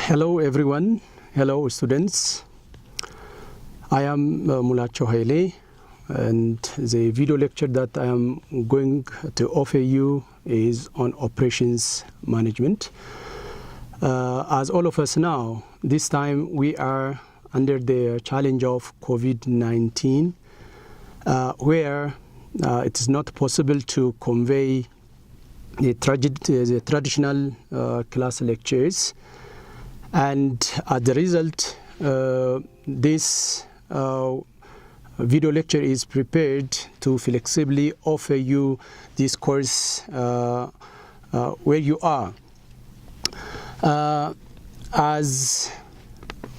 Hello everyone, hello students. I am Mulacho Haile, and the video lecture that I am going to offer you is on operations management. As all of us know, this time we are under the challenge of COVID-19, where it is not possible to convey the traditional class lectures, and as a result, this video lecture is prepared to flexibly offer you this course where you are. As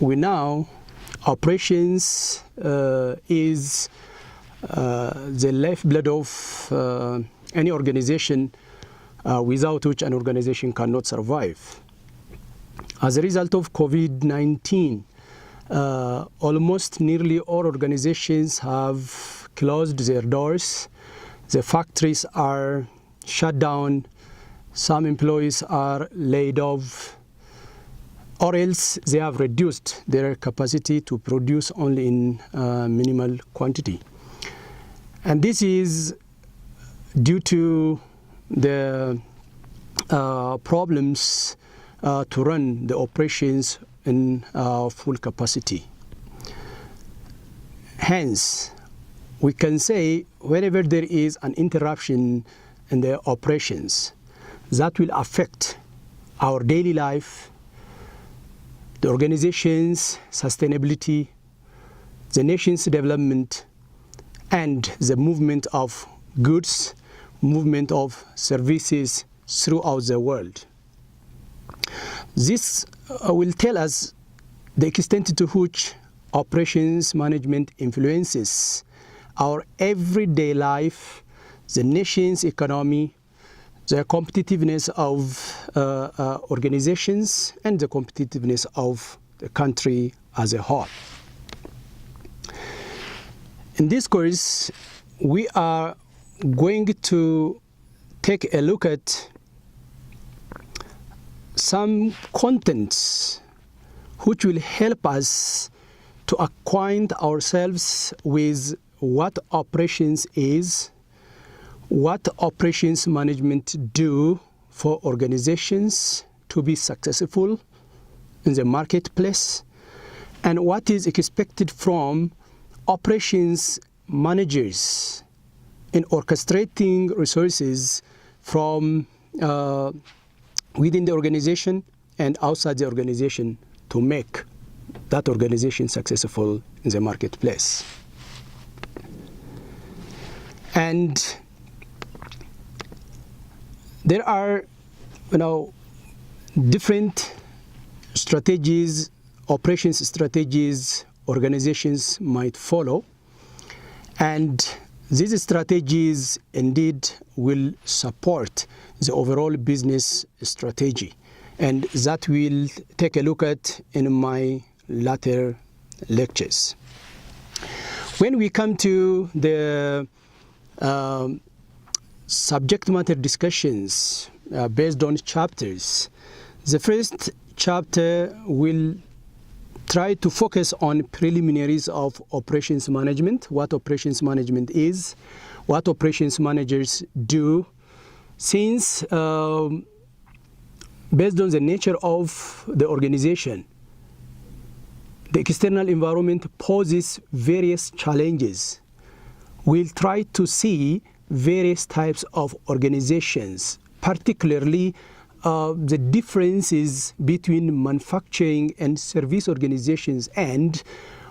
we know, operations is the lifeblood of any organization, without which an organization cannot survive. As a result of COVID-19, almost nearly all organizations have closed their doors. The factories are shut down. Some employees are laid off, or else they have reduced their capacity to produce only in minimal quantity. And this is due to the problems to run the operations in full capacity. Hence, we can say whenever there is an interruption in the operations, that will affect our daily life, the organization's sustainability, the nation's development, and the movement of goods, movement of services throughout the world. This will tell us the extent to which operations management influences our everyday life, the nation's economy, the competitiveness of organizations, and the competitiveness of the country as a whole. In this course, we are going to take a look at some contents which will help us to acquaint ourselves with what operations is, what operations management do for organizations to be successful in the marketplace, and what is expected from operations managers in orchestrating resources from within the organization and outside the organization to make that organization successful in the marketplace. And there are, different strategies, operations strategies organizations might follow, and these strategies indeed will support the overall business strategy, and that we'll take a look at in my later lectures. When we come to the subject matter discussions based on chapters, the first chapter will try to focus on preliminaries of operations management, what operations management is, what operations managers do, since based on the nature of the organization, the external environment poses various challenges. We'll try to see various types of organizations, particularly the differences between manufacturing and service organizations, and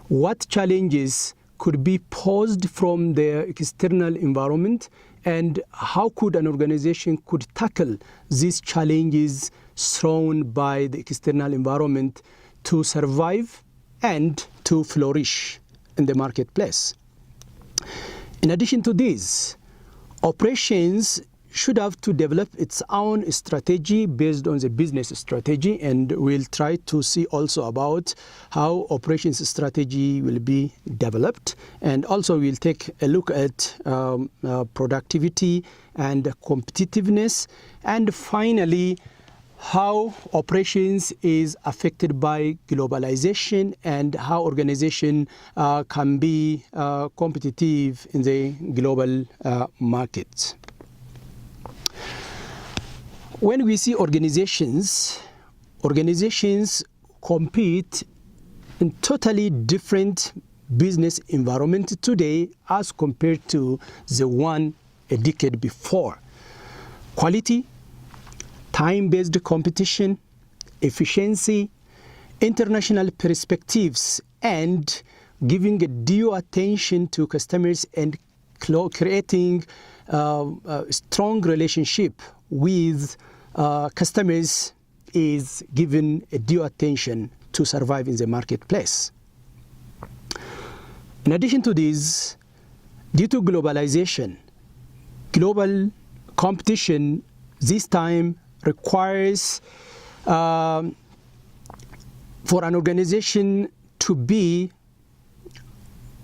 what challenges could be posed from the external environment, and how could an organization could tackle these challenges thrown by the external environment to survive and to flourish in the marketplace. In addition to this, operations should have to develop its own strategy based on the business strategy, and we'll try to see also about how operations strategy will be developed, and also we'll take a look at productivity and competitiveness, and finally how operations is affected by globalization and how organization can be competitive in the global market. When we see organizations compete in totally different business environment today as compared to the one a decade before. Quality, time-based competition, efficiency, international perspectives, and giving a due attention to customers and creating a strong relationship with customers is given a due attention to survive in the marketplace. In addition to this, due to globalization, global competition this time requires for an organization to be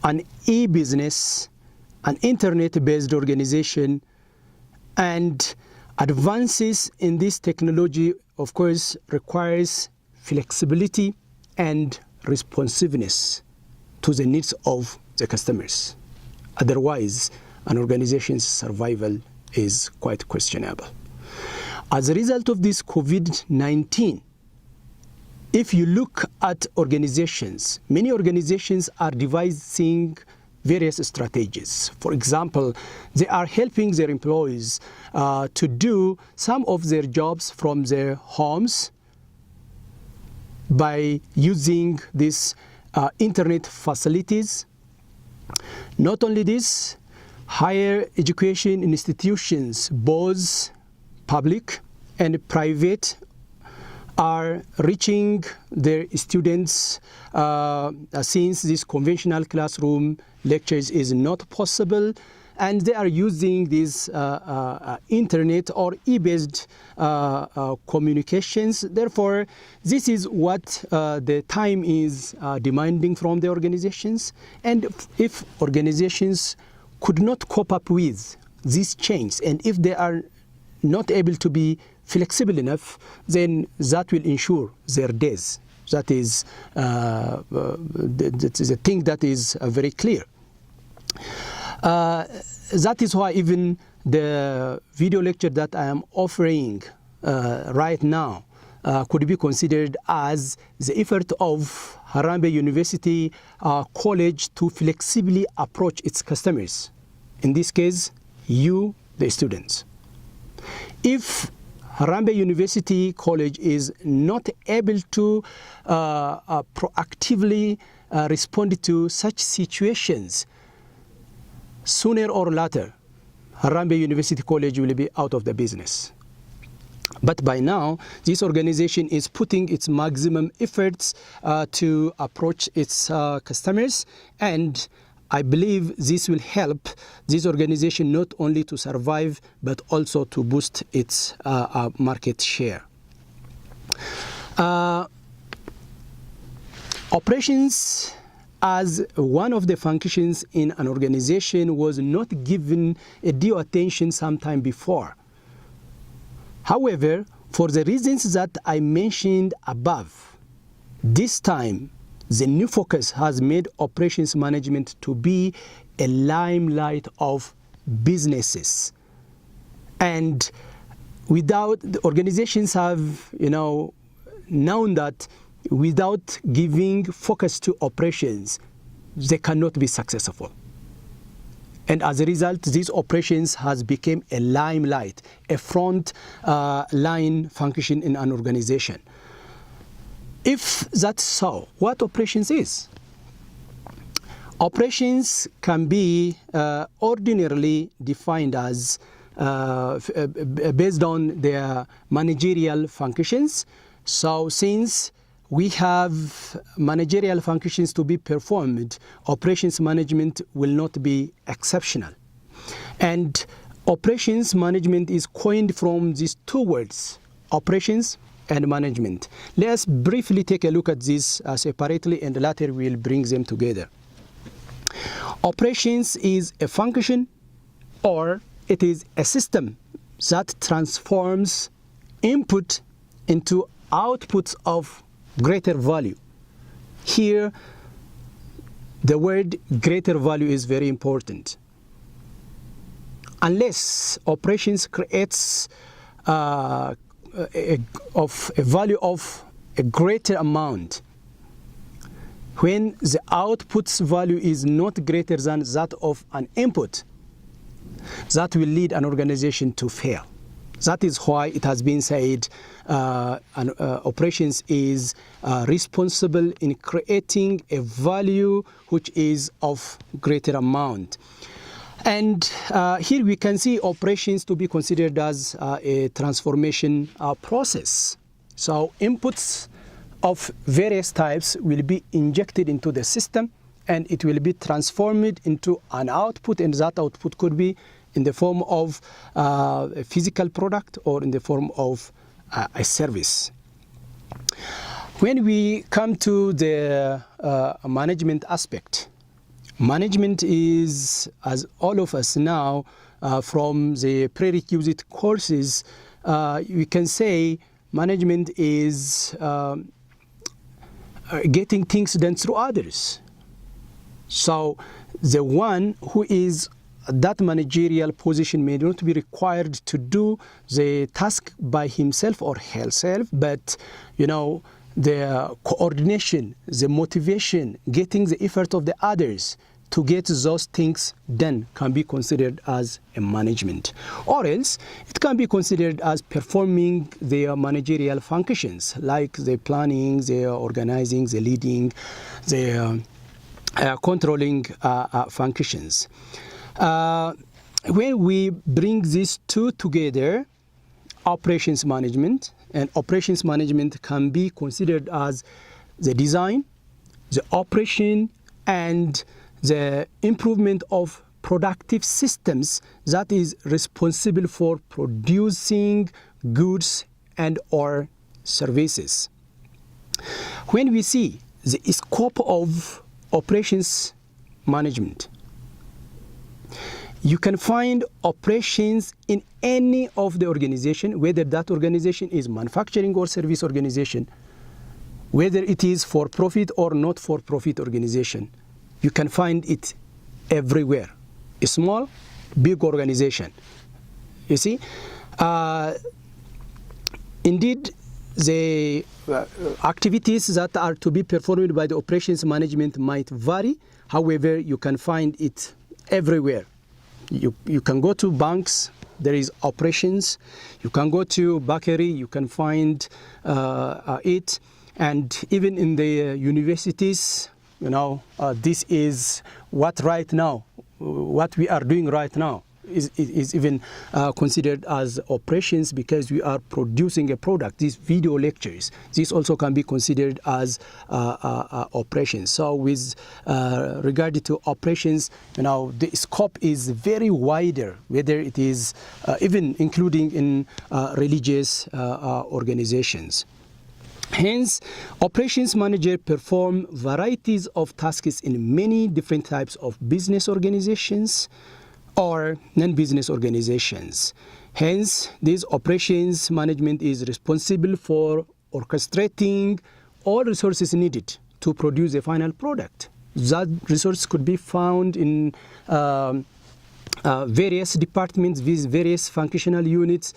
an e-business, an internet-based organization, and advances in this technology, of course, requires flexibility and responsiveness to the needs of the customers. Otherwise, an organization's survival is quite questionable. As a result of this COVID-19, if you look at organizations, many organizations are devising various strategies. For example, they are helping their employees to do some of their jobs from their homes by using these internet facilities. Not only this, higher education institutions, both public and private, are reaching their students since this conventional classroom lectures is not possible, and they are using this internet or e-based communications. Therefore, this is what the time is demanding from the organizations. And if organizations could not cope up with these changes, and if they are not able to be flexible enough, then that will ensure their days. That is the thing that is very clear. That is why even the video lecture that I am offering right now could be considered as the effort of Harambee University College to flexibly approach its customers. In this case, you, the students. If Harambee University College is not able to proactively respond to such situations, sooner or later, Harambee University College will be out of the business. But by now, this organization is putting its maximum efforts to approach its customers, and I believe this will help this organization not only to survive, but also to boost its market share. Operations as one of the functions in an organization was not given a due attention sometime before. However, for the reasons that I mentioned above, this time the new focus has made operations management to be a limelight of businesses. And without, the organizations have, known that without giving focus to operations, they cannot be successful. And as a result, these operations has become a limelight, a front line function in an organization. If that's so, what operations is? Operations can be ordinarily defined as based on their managerial functions. So since we have managerial functions to be performed, operations management will not be exceptional. And operations management is coined from these two words, operations and management. Let's briefly take a look at this separately, and later we'll bring them together. Operations is a function, or it is a system that transforms input into outputs of greater value. Here, the word greater value is very important. Unless operations creates a value of a greater amount, when the output's value is not greater than that of an input, that will lead an organization to fail. That is why it has been said operations is responsible in creating a value which is of greater amount. And here we can see operations to be considered as a transformation process. So inputs of various types will be injected into the system, and it will be transformed into an output, and that output could be in the form of a physical product or in the form of a service. When we come to the management aspect, management is, as all of us now, from the prerequisite courses, we can say management is getting things done through others. So the one who is at that managerial position may not be required to do the task by himself or herself, but the coordination, the motivation, getting the effort of the others to get those things done can be considered as a management. Or else, it can be considered as performing their managerial functions, like the planning, the organizing, the leading, the controlling functions. When we bring these two together, operations management can be considered as the design, the operation, and the improvement of productive systems that is responsible for producing goods and or services. When we see the scope of operations management, you can find operations in any of the organization, whether that organization is manufacturing or service organization, whether it is for-profit or not for-profit organization. You can find it everywhere. A small, big organization. You see? Indeed, the activities that are to be performed by the operations management might vary. However, you can find it everywhere. You can go to banks, there is operations. You can go to bakery, you can find it. And even in the universities, this is what we are doing right now is even considered as operations, because we are producing a product. These video lectures, this also can be considered as operations. So with regard to operations, the scope is very wider, whether it is even including in religious organizations. Hence, operations manager perform varieties of tasks in many different types of business organizations or non-business organizations. Hence, this operations management is responsible for orchestrating all resources needed to produce a final product. That resource could be found in various departments with various functional units,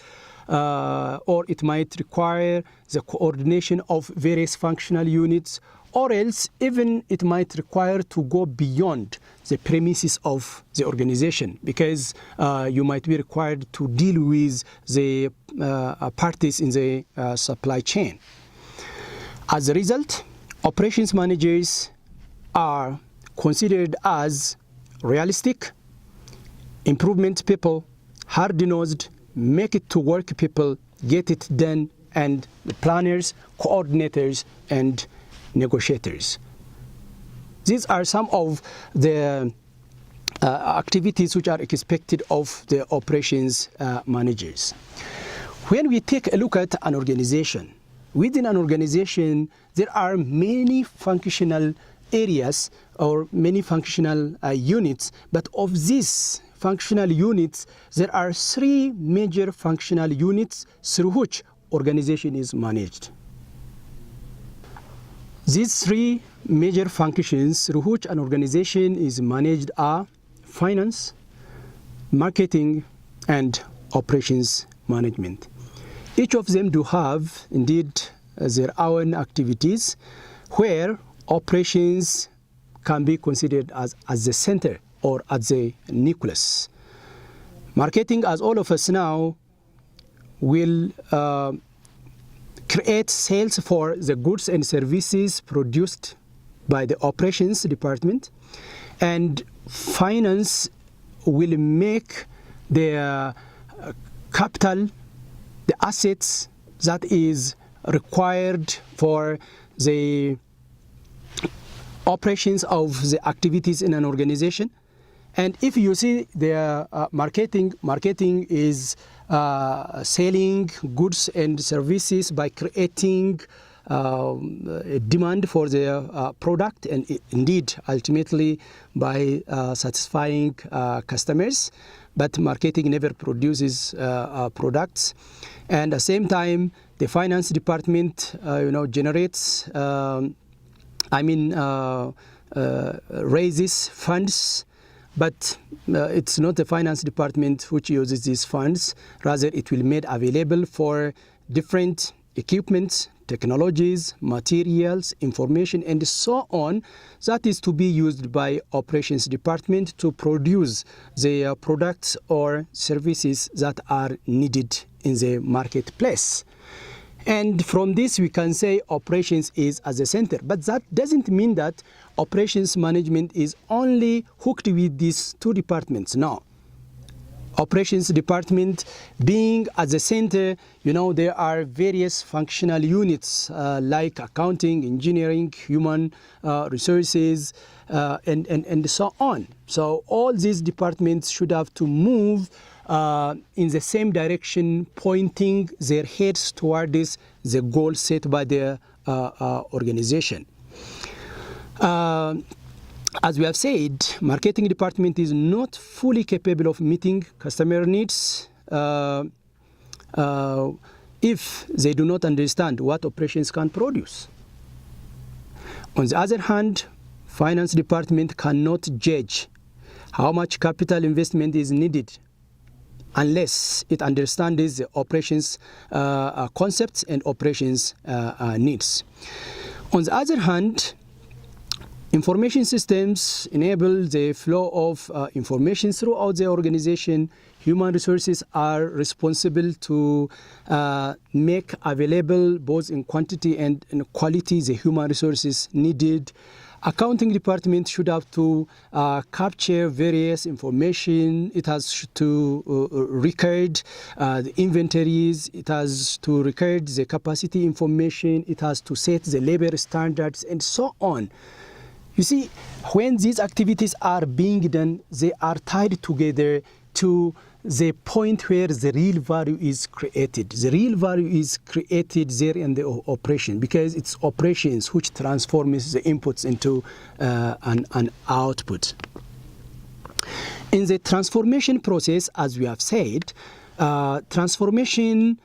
or it might require the coordination of various functional units, or else even it might require to go beyond the premises of the organization, because you might be required to deal with the parties in the supply chain. As a result, operations managers are considered as realistic, improvement people, hard-nosed, make it to work people, get it done, and the planners, coordinators, and negotiators. These are some of the activities which are expected of the operations managers. When we take a look at an organization, within an organization, there are many functional areas or many functional units, but of these functional units, there are three major functional units through which organization is managed. These three major functions through which an organization is managed are finance, marketing, and operations management. Each of them do have, indeed, their own activities where operations can be considered as the center or as the nucleus. Marketing, as all of us know, will create sales for the goods and services produced by the operations department, and finance will make the capital, the assets that is required for the operations of the activities in an organization. And if you see the marketing is selling goods and services by creating a demand for the product, and indeed ultimately by satisfying customers. But marketing never produces products. And at the same time, the finance department generates raises funds, but it's not the finance department which uses these funds. Rather, it will be made available for different equipment, technologies, materials, information, and so on, that is to be used by operations department to produce the products or services that are needed in the marketplace. And from this, we can say operations is as a center. But that doesn't mean that operations management is only hooked with these two departments. No. Operations department being as a center, there are various functional units like accounting, engineering, human resources, and so on. So all these departments should have to move in the same direction, pointing their heads toward the goal set by the organization. As we have said, marketing department is not fully capable of meeting customer needs if they do not understand what operations can produce. On the other hand, finance department cannot judge how much capital investment is needed unless it understands the operations concepts and operations needs. On the other hand, information systems enable the flow of information throughout the organization. Human resources are responsible to make available both in quantity and in quality the human resources needed. Accounting department should have to capture various information. It has to record the inventories. It has to record the capacity information. It has to set the labor standards and so on. You see, when these activities are being done, they are tied together to the point where the real value is created. The real value is created there in the operation, because it's operations which transforms the inputs into an output. In the transformation process, as we have said, transformation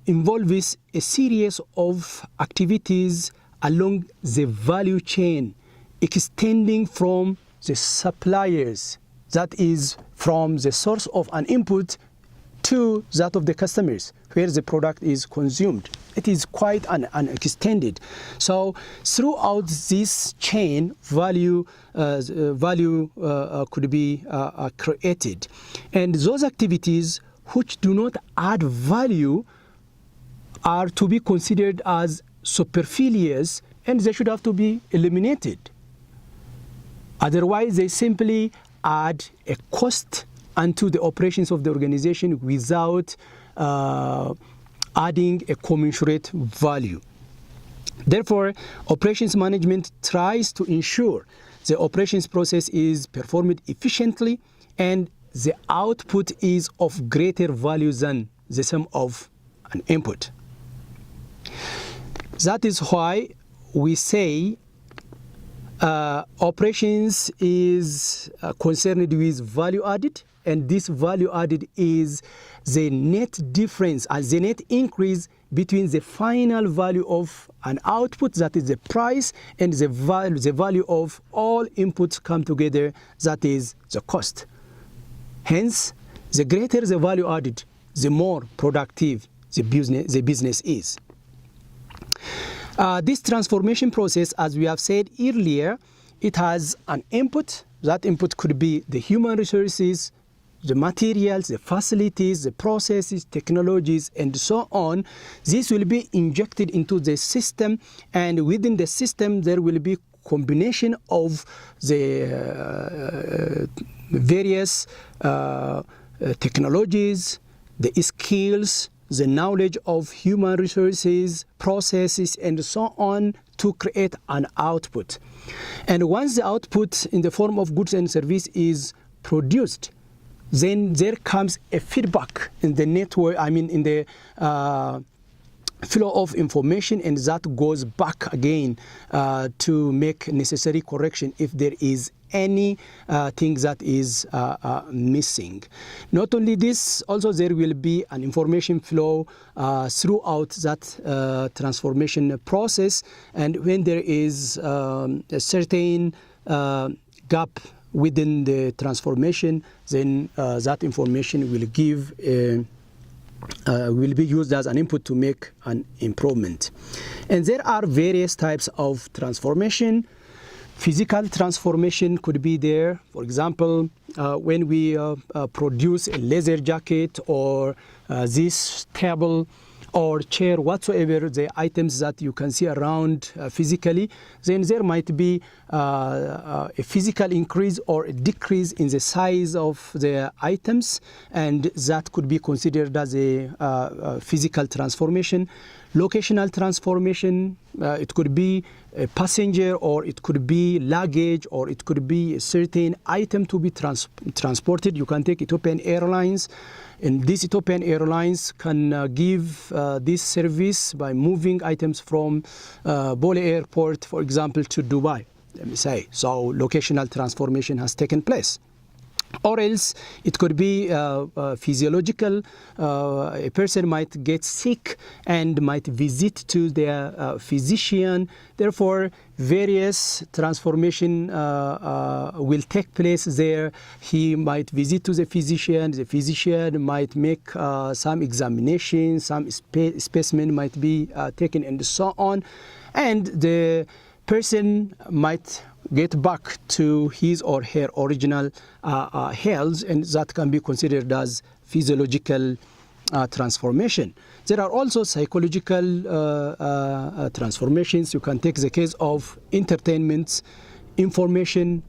involves a series of activities along the value chain, extending from the suppliers, that is from the source of an input, to that of the customers, where the product is consumed. It is quite an extended. So throughout this chain, value could be created. And those activities which do not add value are to be considered as superfluous, and they should have to be eliminated. Otherwise, they simply add a cost unto the operations of the organization without adding a commensurate value. Therefore, operations management tries to ensure the operations process is performed efficiently and the output is of greater value than the sum of an input. That is why we say operations is concerned with value added and this value added is the net difference and the net increase between the final value of an output, that is the price, and the value of all inputs come together, that is the cost. Hence, the greater the value added, the more productive the business is. This transformation process, as we have said earlier, it has an input. That input could be the human resources, the materials, the facilities, the processes, technologies, and so on. This will be injected into the system, and within the system there will be combination of the various technologies, the skills, the knowledge of human resources, processes, and so on to create an output. And once the output in the form of goods and service is produced, then there comes a feedback in the network, in the flow of information, and that goes back again to make necessary correction if there is any thing that is missing. Not only this, also there will be an information flow throughout that transformation process, and when there is a certain gap within the transformation, then that information will be used as an input to make an improvement. And there are various types of transformation. Physical transformation could be there. For example, when we produce a leather jacket or this table or chair, whatsoever the items that you can see around physically, then there might be a physical increase or a decrease in the size of the items, and that could be considered as a physical transformation. Locational transformation, it could be a passenger, or it could be luggage, or it could be a certain item to be transported. You can take Ethiopian Airlines, and this Ethiopian Airlines can give this service by moving items from Bole Airport, for example, to Dubai, let me say. So locational transformation has taken place. Or else it could be physiological. A person might get sick and might visit to their physician. Therefore, various transformation will take place there. He might visit to the physician might make some examination, some specimen might be taken, and so on. And the person might get back to his or her original health, and that can be considered as physiological transformation. There are also psychological transformations. You can take the case of entertainment, information,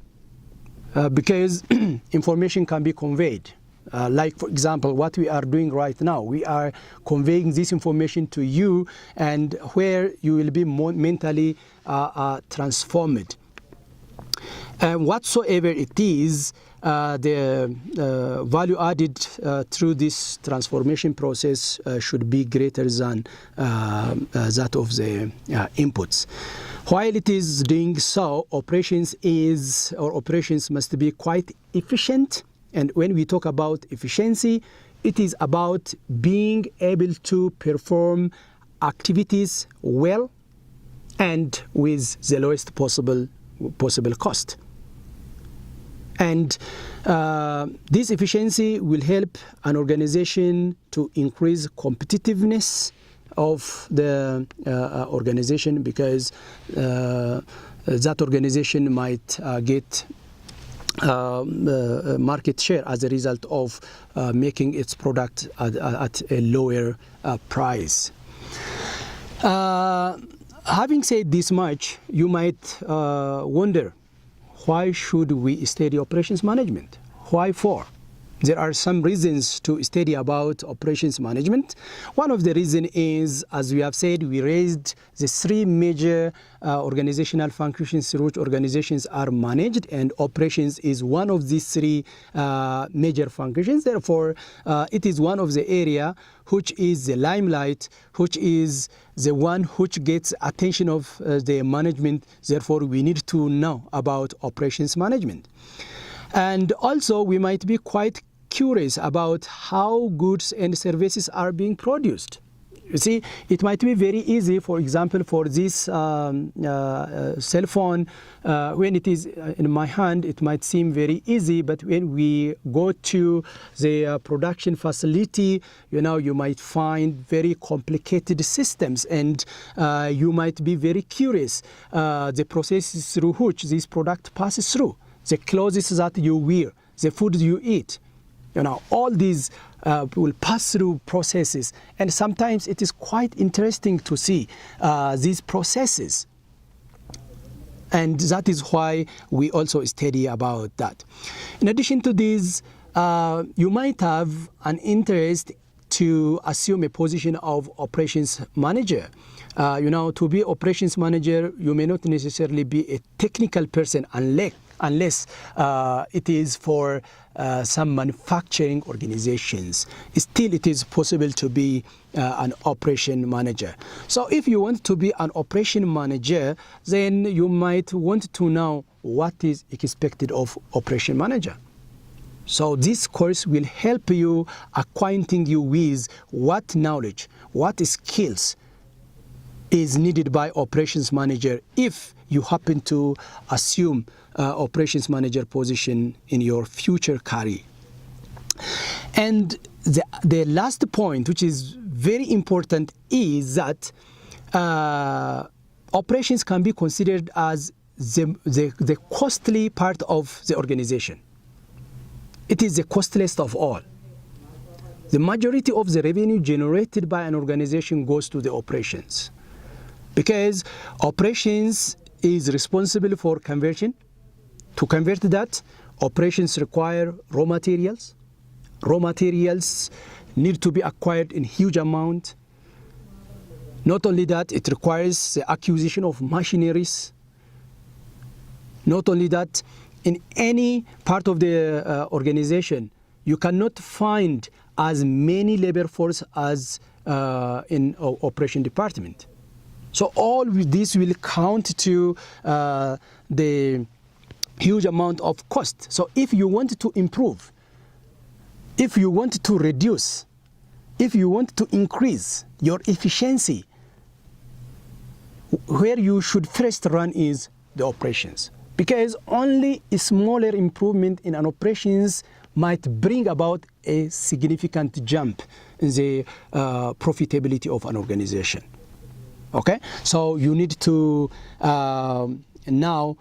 because information can be conveyed. Like, for example, what we are doing right now, we are conveying this information to you, and where you will be mentally transformed. And whatsoever it is, the value added through this transformation process should be greater than that of the inputs. While it is doing so, operations must be quite efficient. And when we talk about efficiency, it is about being able to perform activities well and with the lowest possible cost. And this efficiency will help an organization to increase competitiveness of the organization, because that organization might get market share as a result of making its product at a lower price. Having said this much, you might wonder, why should we study operations management? Why for? There are some reasons to study about operations management. One of the reasons is, as we have said, we raised the three major organizational functions through which organizations are managed, and operations is one of these three major functions. Therefore, it is one of the area which is the limelight, which is the one which gets attention of the management. Therefore, we need to know about operations management. And also, we might be quite curious about how goods and services are being produced. You see, it might be very easy, for example, for this cell phone, when it is in my hand, it might seem very easy, but when we go to the production facility, you might find very complicated systems, and you might be very curious the processes through which this product passes through, the clothes that you wear, the food you eat. All these will pass through processes, and sometimes it is quite interesting to see these processes. And that is why we also study about that. In addition to this, you might have an interest to assume a position of operations manager. To be operations manager, you may not necessarily be a technical person unless it is for some manufacturing organizations. Still, it is possible to be an operation manager. So if you want to be an operation manager, then you might want to know what is expected of operation manager. So this course will help you acquainting you with what knowledge, what skills is needed by operations manager if you happen to assume operations manager position in your future career. And the last point, which is very important, is that operations can be considered as the costly part of the organization. It is the costliest of all. The majority of the revenue generated by an organization goes to the operations, because operations is responsible for conversion. To convert that, operations require raw materials. Raw materials need to be acquired in huge amount. Not only that, it requires the acquisition of machineries. Not only that, in any part of the organization, you cannot find as many labor force as in operation department. So all this will count to the huge amount of cost. So if you want to improve, if you want to reduce, if you want to increase your efficiency, where you should first run is the operations. Because only a smaller improvement in an operations might bring about a significant jump in the profitability of an organization. Okay, so you need to now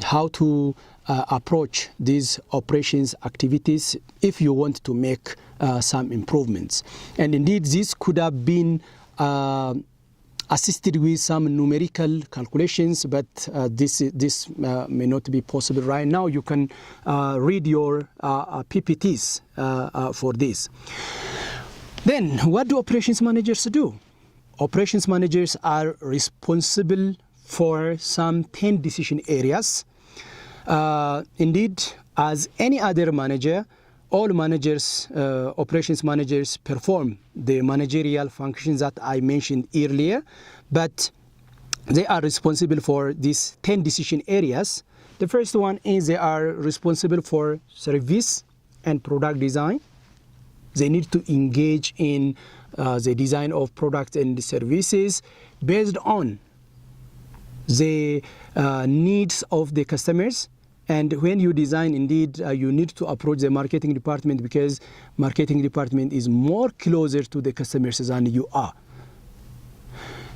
how to approach these operations activities if you want to make some improvements. And indeed, this could have been assisted with some numerical calculations, but this may not be possible right now. You can read your PPTs for this. Then, what do operations managers do? Operations managers are responsible for some 10 decision areas. Indeed, as any other manager, all managers, operations managers, perform the managerial functions that I mentioned earlier, but they are responsible for these 10 decision areas. The first one is they are responsible for service and product design. They need to engage in the design of products and services based on the needs of the customers. And when you design, indeed, you need to approach the marketing department, because marketing department is more closer to the customers than you are.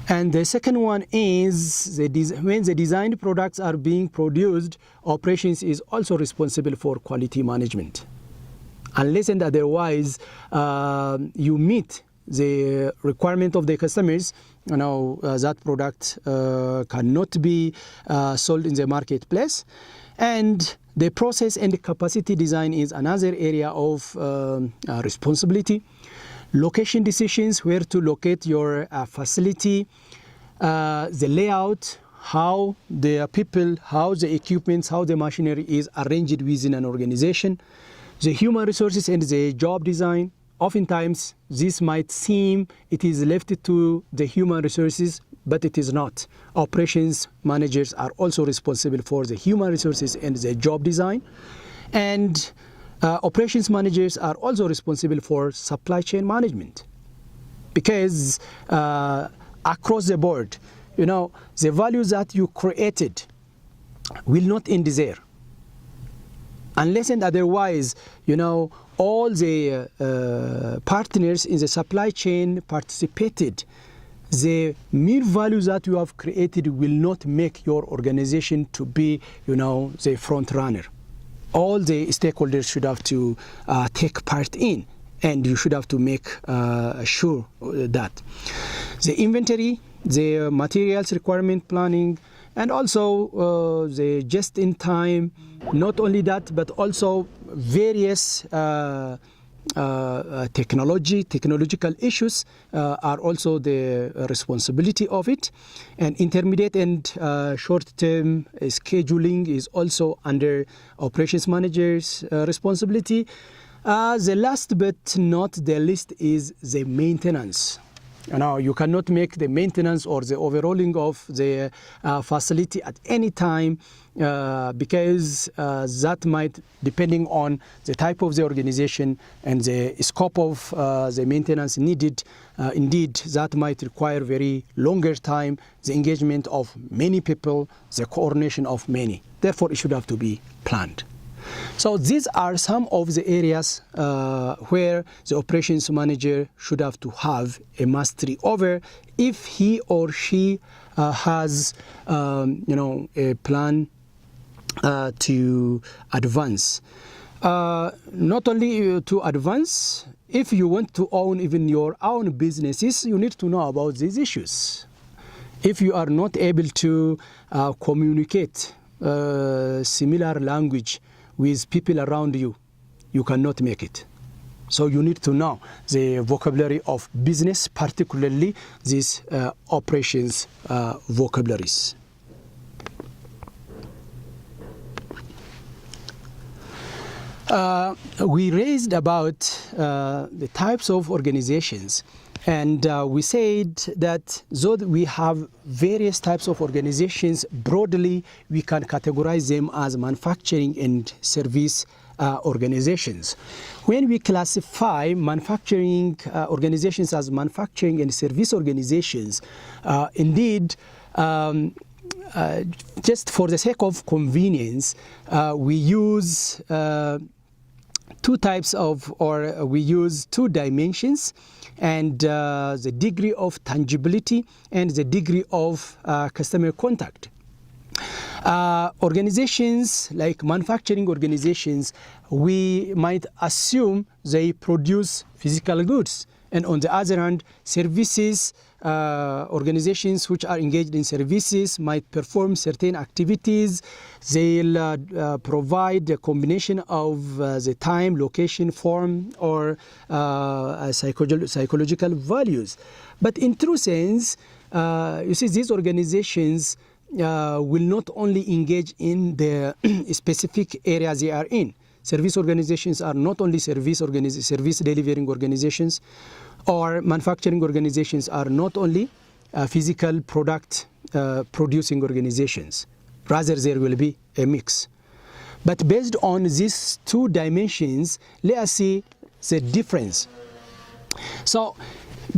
And the second one is when the designed products are being produced, operations is also responsible for quality management. Unless and otherwise you meet the requirement of the customers, that product cannot be sold in the marketplace. And the process and the capacity design is another area of responsibility. Location decisions, where to locate your facility, the layout, how the people, how the equipment, how the machinery is arranged within an organization, the human resources and the job design. Oftentimes, this might seem it is left to the human resources, but it is not. Operations managers are also responsible for the human resources and the job design. And Operations managers are also responsible for supply chain management, because across the board, the values that you created will not end there. Unless and otherwise, all the partners in the supply chain participated, the mere values that you have created will not make your organization to be, the front runner. All the stakeholders should have to take part in, and you should have to make sure that the inventory, the materials requirement planning, and also the just-in-time, not only that, but also various technological issues are also the responsibility of it. And intermediate and short-term scheduling is also under operations managers' responsibility. The last but not the least is the maintenance. Now, you cannot make the maintenance or the overhauling of the facility at any time, because that might, depending on the type of the organization and the scope of the maintenance needed, indeed, that might require very longer time, the engagement of many people, the coordination of many. Therefore, it should have to be planned. So these are some of the areas where the operations manager should have to have a mastery over if he or she has, a plan to advance. Not only to advance, if you want to own even your own businesses, you need to know about these issues. If you are not able to communicate similar language with people around you, you cannot make it. So you need to know the vocabulary of business, particularly these operations vocabularies. We raised about the types of organizations, and we said that though we have various types of organizations, broadly we can categorize them as manufacturing and service organizations. When we classify manufacturing organizations as manufacturing and service organizations, indeed, just for the sake of convenience, we use two types of, or we use two dimensions, and the degree of tangibility and the degree of customer contact. Organizations like manufacturing organizations, we might assume they produce physical goods. And on the other hand, services, organizations which are engaged in services might perform certain activities. They'll provide a combination of the time, location, form, or psychological values. But in true sense, you see, these organizations will not only engage in the specific areas they are in. Service organizations are not only service delivering organizations, or manufacturing organizations are not only physical product producing organizations. Rather, there will be a mix. But based on these two dimensions, let us see the difference. So,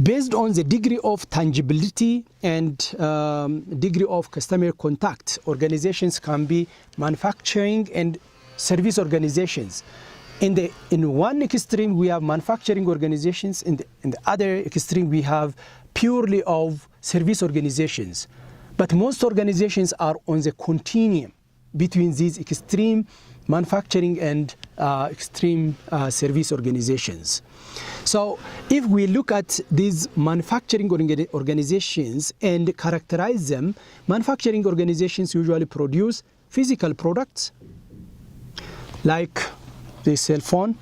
based on the degree of tangibility and degree of customer contact, organizations can be manufacturing and service organizations. In one extreme, we have manufacturing organizations. In the other extreme, we have purely of service organizations. But most organizations are on the continuum between these extreme manufacturing and extreme service organizations. So if we look at these manufacturing organizations and characterize them, manufacturing organizations usually produce physical products like this cell phone,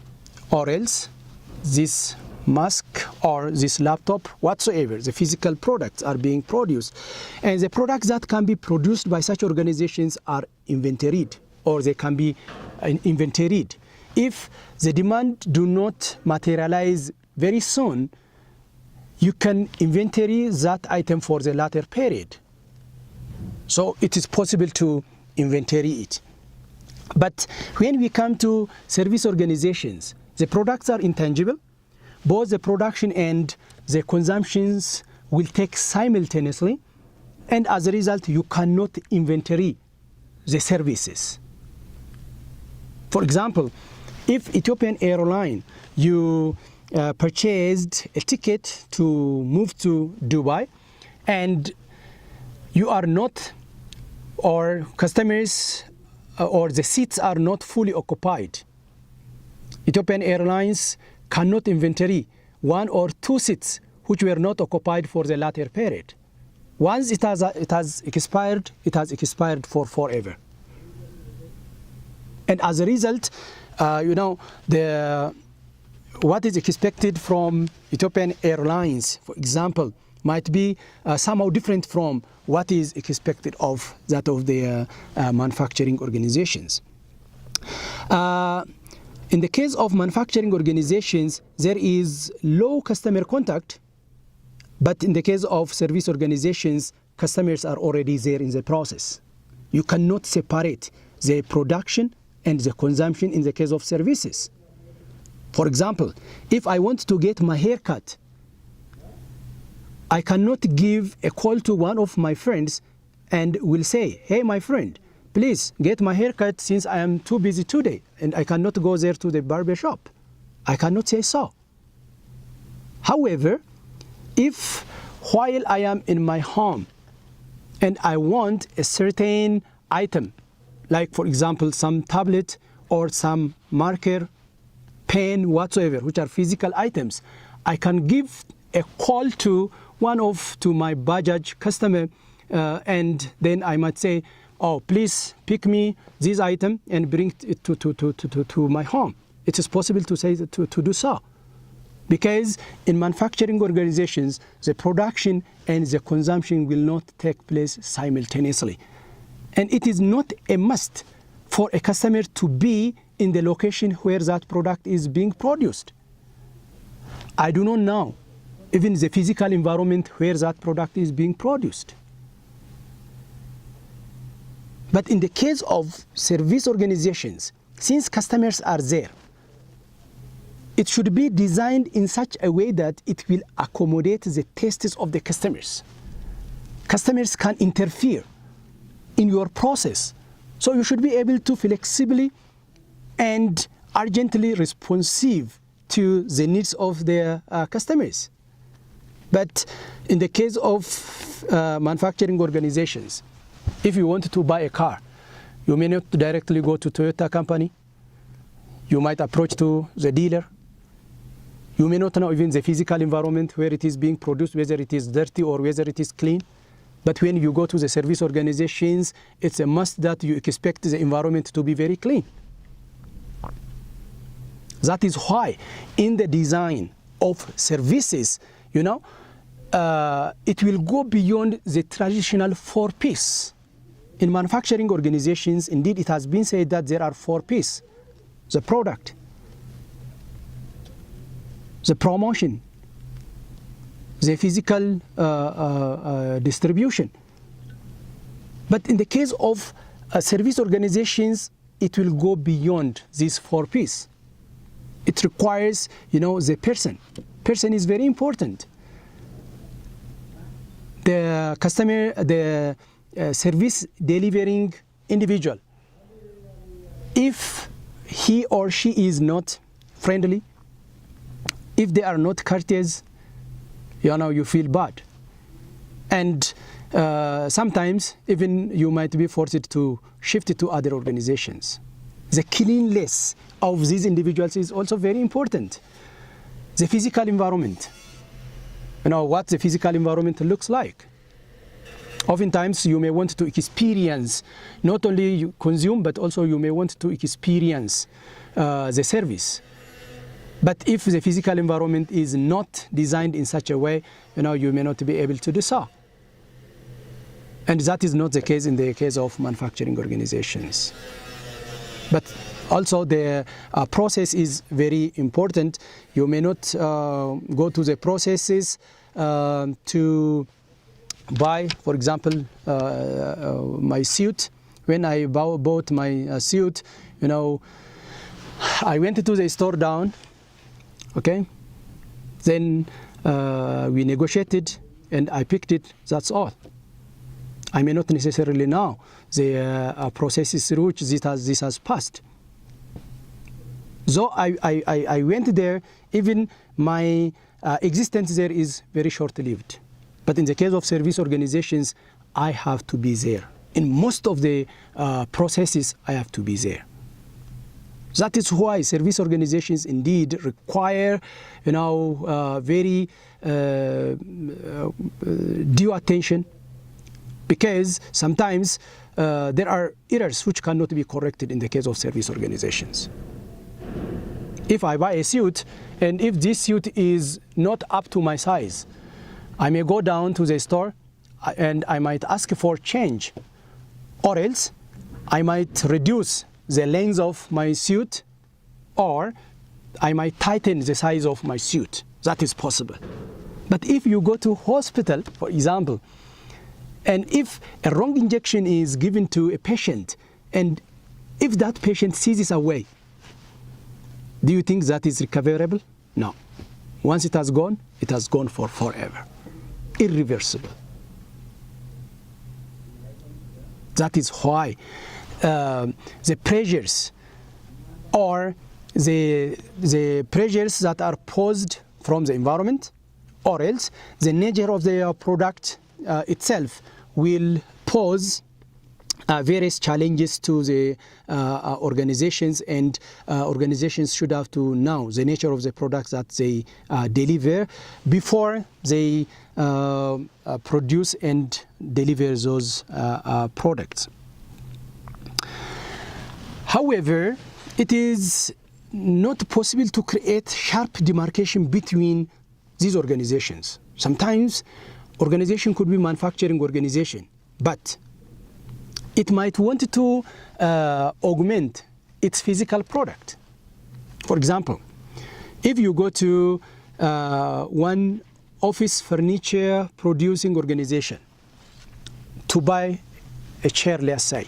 or else this mask or this laptop, whatsoever. The physical products are being produced. And the products that can be produced by such organizations are inventoried, or they can be inventoried. If the demand do not materialize very soon, you can inventory that item for the latter period. So it is possible to inventory it. But when we come to service organizations, the products are intangible. Both the production and the consumptions will take simultaneously, and as a result, you cannot inventory the services. For example, if Ethiopian Airline, you purchased a ticket to move to Dubai, and you are not, or customers, or the seats are not fully occupied, Ethiopian Airlines cannot inventory 1 or 2 seats which were not occupied for the latter period. Once it has expired, it has expired for forever. And as a result, what is expected from Ethiopian Airlines, for example, might be somehow different from what is expected of that of the manufacturing organizations. In the case of manufacturing organizations, there is low customer contact, but in the case of service organizations, customers are already there in the process. You cannot separate the production and the consumption in the case of services. For example, if I want to get my hair cut, I cannot give a call to one of my friends and will say, hey, my friend, please get my hair cut since I am too busy today and I cannot go there to the barber shop. I cannot say so. However, if while I am in my home and I want a certain item, like for example some tablet or some marker, pen, whatsoever, which are physical items, I can give a call to my Bajaj customer and then I might say, oh, please pick me this item and bring it to my home. It is possible to say to do so. Because in manufacturing organizations, the production and the consumption will not take place simultaneously. And it is not a must for a customer to be in the location where that product is being produced. I do not know even the physical environment where that product is being produced. But in the case of service organizations, since customers are there, it should be designed in such a way that it will accommodate the tastes of the customers. Customers can interfere in your process. So you should be able to flexibly and urgently responsive to the needs of their customers. But in the case of manufacturing organizations, if you want to buy a car, you may not directly go to Toyota company. You might approach to the dealer. You may not know even the physical environment where it is being produced, whether it is dirty or whether it is clean. But when you go to the service organizations, it's a must that you expect the environment to be very clean. That is why in the design of services, it will go beyond the traditional 4 P's. In manufacturing organizations, indeed, it has been said that there are 4 P's. The product, the promotion, the physical distribution. But in the case of service organizations, it will go beyond these 4 P's. It requires, the person. Person is very important. The customer, the service delivering individual, if he or she is not friendly, if they are not courteous, you feel bad. And sometimes even you might be forced to shift it to other organizations. The cleanliness of these individuals is also very important. The physical environment, what the physical environment looks like. Oftentimes you may want to experience, not only you consume, but also you may want to experience the service. But if the physical environment is not designed in such a way, you may not be able to do so. And that is not the case in the case of manufacturing organizations. But also the process is very important. You may not go to the processes to buy, for example, my suit when I bought my suit, I went to the store down, okay? Then we negotiated and I picked it, that's all. I may not necessarily know the processes through which this has passed. So I went there, even my existence there is very short-lived. But in the case of service organizations, I have to be there. In most of the processes, I have to be there. That is why service organizations indeed require, very due attention, because sometimes there are errors which cannot be corrected in the case of service organizations. If I buy a suit, and if this suit is not up to my size, I may go down to the store and I might ask for change, or else I might reduce the length of my suit, or I might tighten the size of my suit. That is possible. But if you go to hospital, for example, and if a wrong injection is given to a patient, and if that patient seizes away, do you think that is recoverable? No. Once it has gone for forever. Irreversible. That is why the pressures or the pressures that are posed from the environment, or else the nature of the product itself will pose various challenges to the organizations, and organizations should have to know the nature of the products that they deliver before they produce and deliver those products. However, it is not possible to create sharp demarcation between these organizations. Sometimes organization could be manufacturing organization, but it might want to augment its physical product. For example, if you go to one office furniture producing organization to buy a chair, let's say,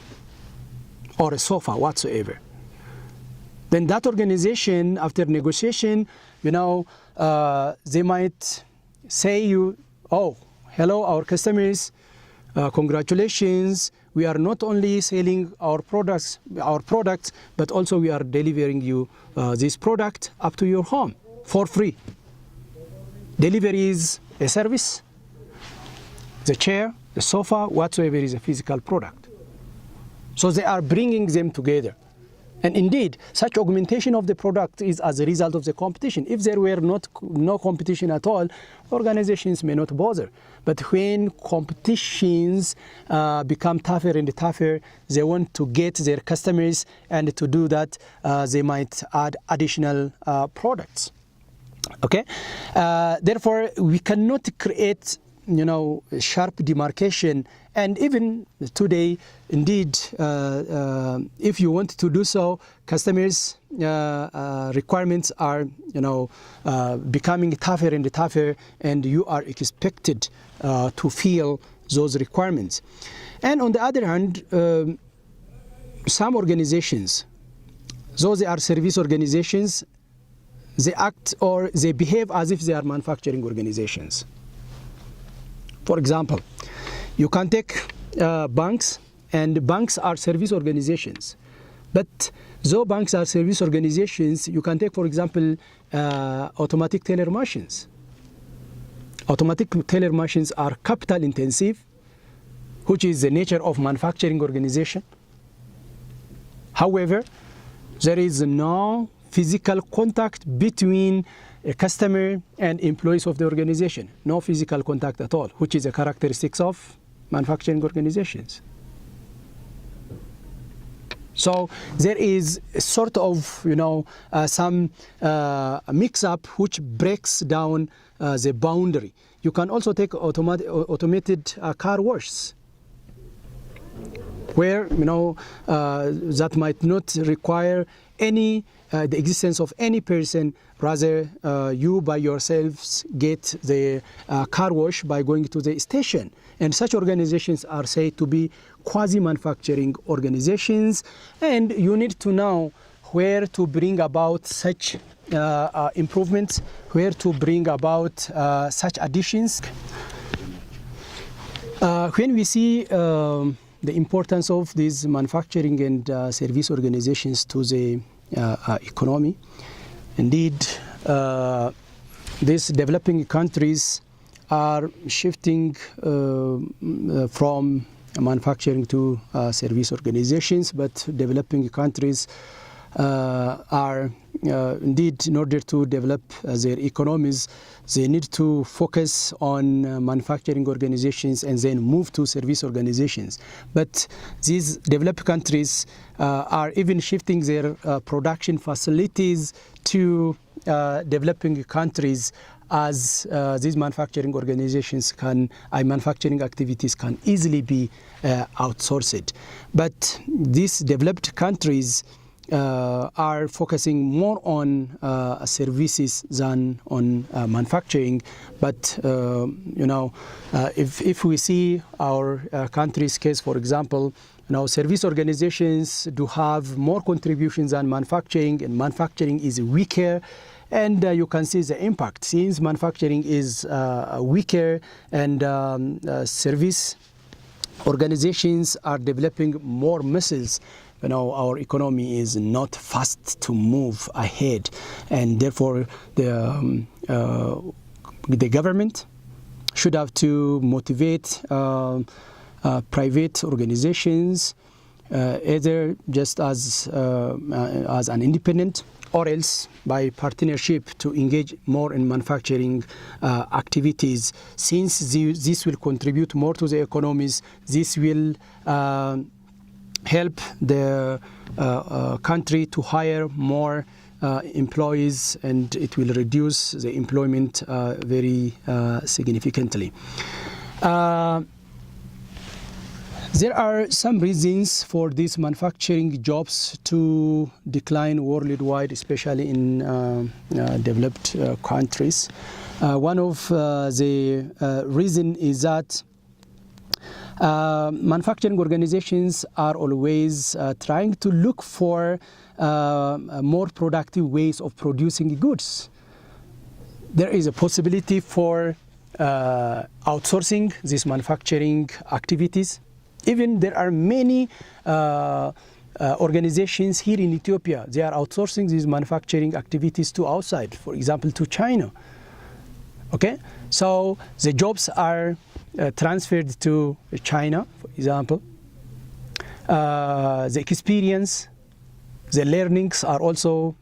or a sofa, whatsoever, then that organization, after negotiation, they might say you, oh, hello, our customers, congratulations, we are not only selling our products, but also we are delivering you this product up to your home for free. Delivery is a service. The chair, the sofa, whatsoever is a physical product. So they are bringing them together. And indeed, such augmentation of the product is as a result of the competition. If there were no competition at all, organizations may not bother. But when competitions become tougher and tougher, they want to get their customers, and to do that, they might add additional products. Okay? Therefore, we cannot create sharp demarcation. And even today, indeed, if you want to do so, customers' requirements are, becoming tougher and tougher, and you are expected to fulfill those requirements. And on the other hand, some organizations, though they are service organizations, they act or they behave as if they are manufacturing organizations. For example, you can take banks, and banks are service organizations. But though banks are service organizations, you can take, for example, automatic teller machines. Automatic teller machines are capital intensive, which is the nature of manufacturing organization. However, there is no physical contact between a customer and employees of the organization. No physical contact at all, which is a characteristic of manufacturing organizations. So there is a sort of, some mix-up which breaks down the boundary. You can also take automated car washes, where that might not require any the existence of any person. Rather, you by yourselves get the car wash by going to the station. And such organizations are said to be quasi-manufacturing organizations. And you need to know where to bring about such improvements, where to bring about such additions. When we see the importance of these manufacturing and service organizations to the economy, indeed, these developing countries are shifting from manufacturing to service organizations, but developing countries are indeed, in order to develop their economies, they need to focus on manufacturing organizations and then move to service organizations. But these developed countries are even shifting their production facilities to developing countries, as these manufacturing organizations manufacturing activities can easily be outsourced. But these developed countries are focusing more on services than on manufacturing. But if we see our country's case, for example, service organizations do have more contributions than manufacturing, and manufacturing is weaker. And you can see the impact. Since manufacturing is weaker and service organizations are developing more muscles, our economy is not fast to move ahead. And therefore, the government should have to motivate private organizations, either just as an independent, or else by partnership, to engage more in manufacturing activities. Since this will contribute more to the economies, this will help the country to hire more employees, and it will reduce the employment very significantly. There are some reasons for these manufacturing jobs to decline worldwide, especially in developed countries. One of the reasons is that manufacturing organizations are always trying to look for more productive ways of producing goods. There is a possibility for outsourcing these manufacturing activities. Even there are many organizations here in Ethiopia, they are outsourcing these manufacturing activities to outside, for example, to China. Okay, so the jobs are transferred to China, for example. The experience, the learnings are also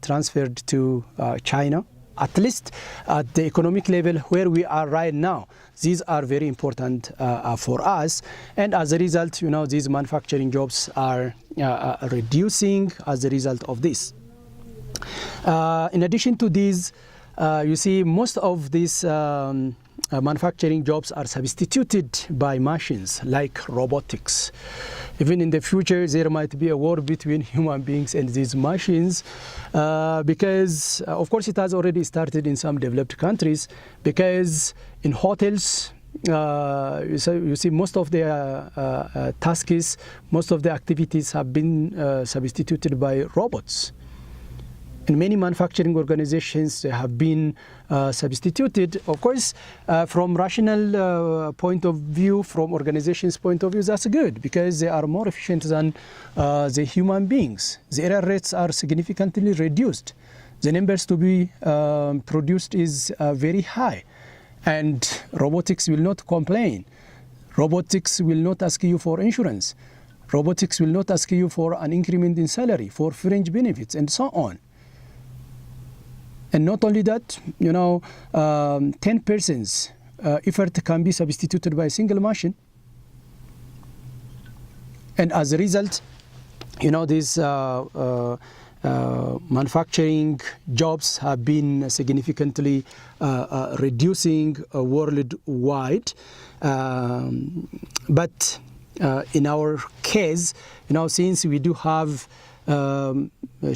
transferred to China. At least at the economic level where we are right now, these are very important for us. And as a result, these manufacturing jobs are reducing as a result of this. In addition to these, you see most of these manufacturing jobs are substituted by machines like robotics. Even in the future, there might be a war between human beings and these machines because, of course, it has already started in some developed countries, because in hotels, you see most of the tasks, most of the activities have been substituted by robots. In many manufacturing organizations, they have been substituted. Of course, from rational point of view, from organizations' point of view, that's good, because they are more efficient than the human beings. The error rates are significantly reduced. The numbers to be produced is very high. And robotics will not complain. Robotics will not ask you for insurance. Robotics will not ask you for an increment in salary, for fringe benefits, and so on. And not only that, 10 persons effort can be substituted by a single machine. And as a result, these manufacturing jobs have been significantly reducing worldwide. But in our case, since we do have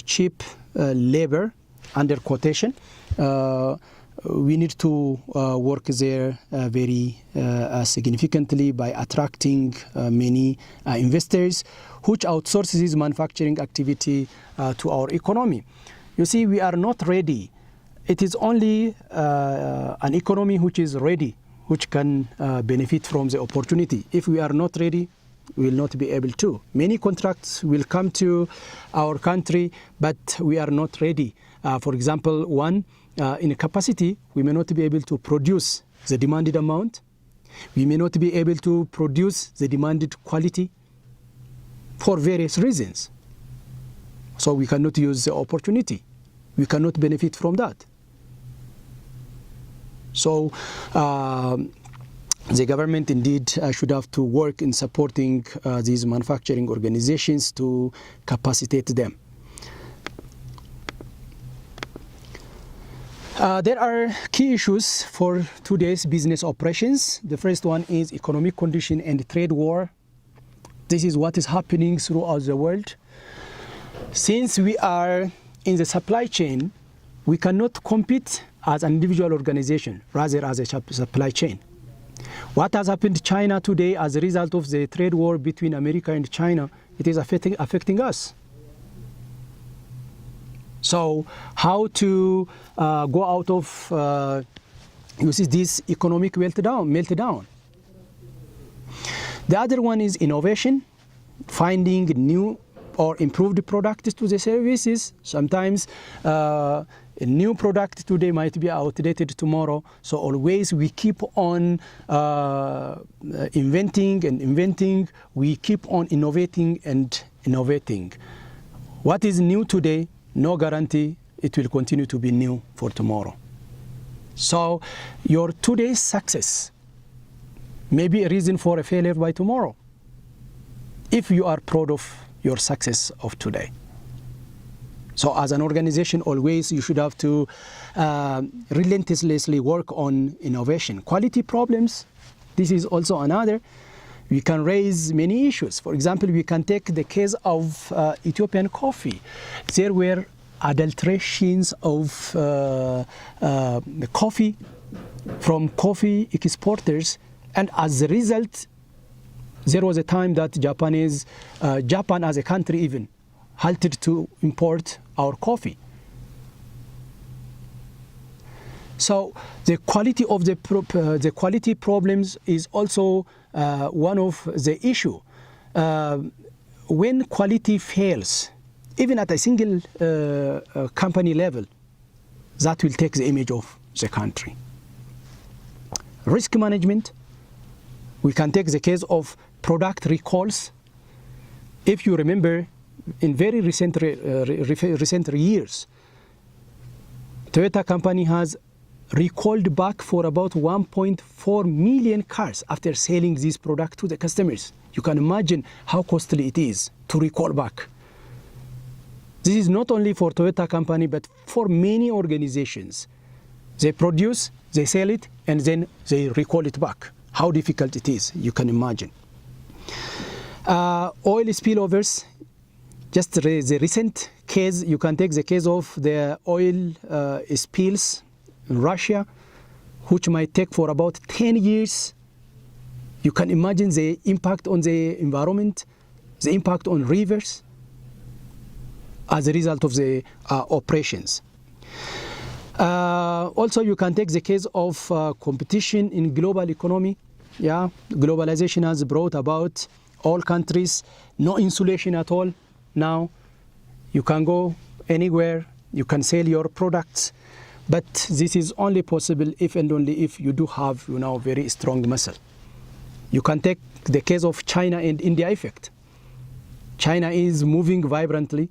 cheap labor under quotation. We need to work there very significantly by attracting many investors, which outsources manufacturing activity to our economy. You see, we are not ready. It is only an economy which is ready, which can benefit from the opportunity. If we are not ready, we will not be able to. Many contracts will come to our country, but we are not ready. For example, in capacity, we may not be able to produce the demanded amount. We may not be able to produce the demanded quality for various reasons. So we cannot use the opportunity. We cannot benefit from that. So the government indeed should have to work in supporting these manufacturing organizations to capacitate them. There are key issues for today's business operations. The first one is economic condition and trade war. This is what is happening throughout the world. Since we are in the supply chain, we cannot compete as an individual organization, rather as a supply chain. What has happened to China today as a result of the trade war between America and China, it is affecting us. So how to go out of this economic meltdown? The other one is innovation, finding new or improved products to the services. Sometimes a new product today might be outdated tomorrow. So always we keep on inventing. We keep on innovating. What is new today? No guarantee it will continue to be new for tomorrow. So your today's success may be a reason for a failure by tomorrow, if you are proud of your success of today. So as an organization, always you should have to relentlessly work on innovation. Quality problems, this is also another. We can raise many issues. For example, we can take the case of Ethiopian coffee. There were adulterations of the coffee from coffee exporters, and as a result, there was a time that Japan as a country even halted to import our coffee. So the quality of the quality problems is also one of the issue. When quality fails, even at a single company level, that will take the image of the country. Risk management, we can take the case of product recalls. If you remember, in very recent years, Toyota company has recalled back for about 1.4 million cars after selling this product to the customers. You can imagine how costly it is to recall back. This is not only for Toyota company, but for many organizations. They produce, they sell it, and then they recall it back. How difficult it is, you can imagine. Oil spillovers, just the recent case, you can take the case of the oil spills in Russia, which might take for about 10 years. You can imagine the impact on the environment, the impact on rivers as a result of the operations. Also, you can take the case of competition in global economy. Yeah, globalization has brought about all countries, no insulation at all. Now, you can go anywhere, you can sell your products, but this is only possible if and only if you do have, very strong muscle. You can take the case of China and India effect. China is moving vibrantly.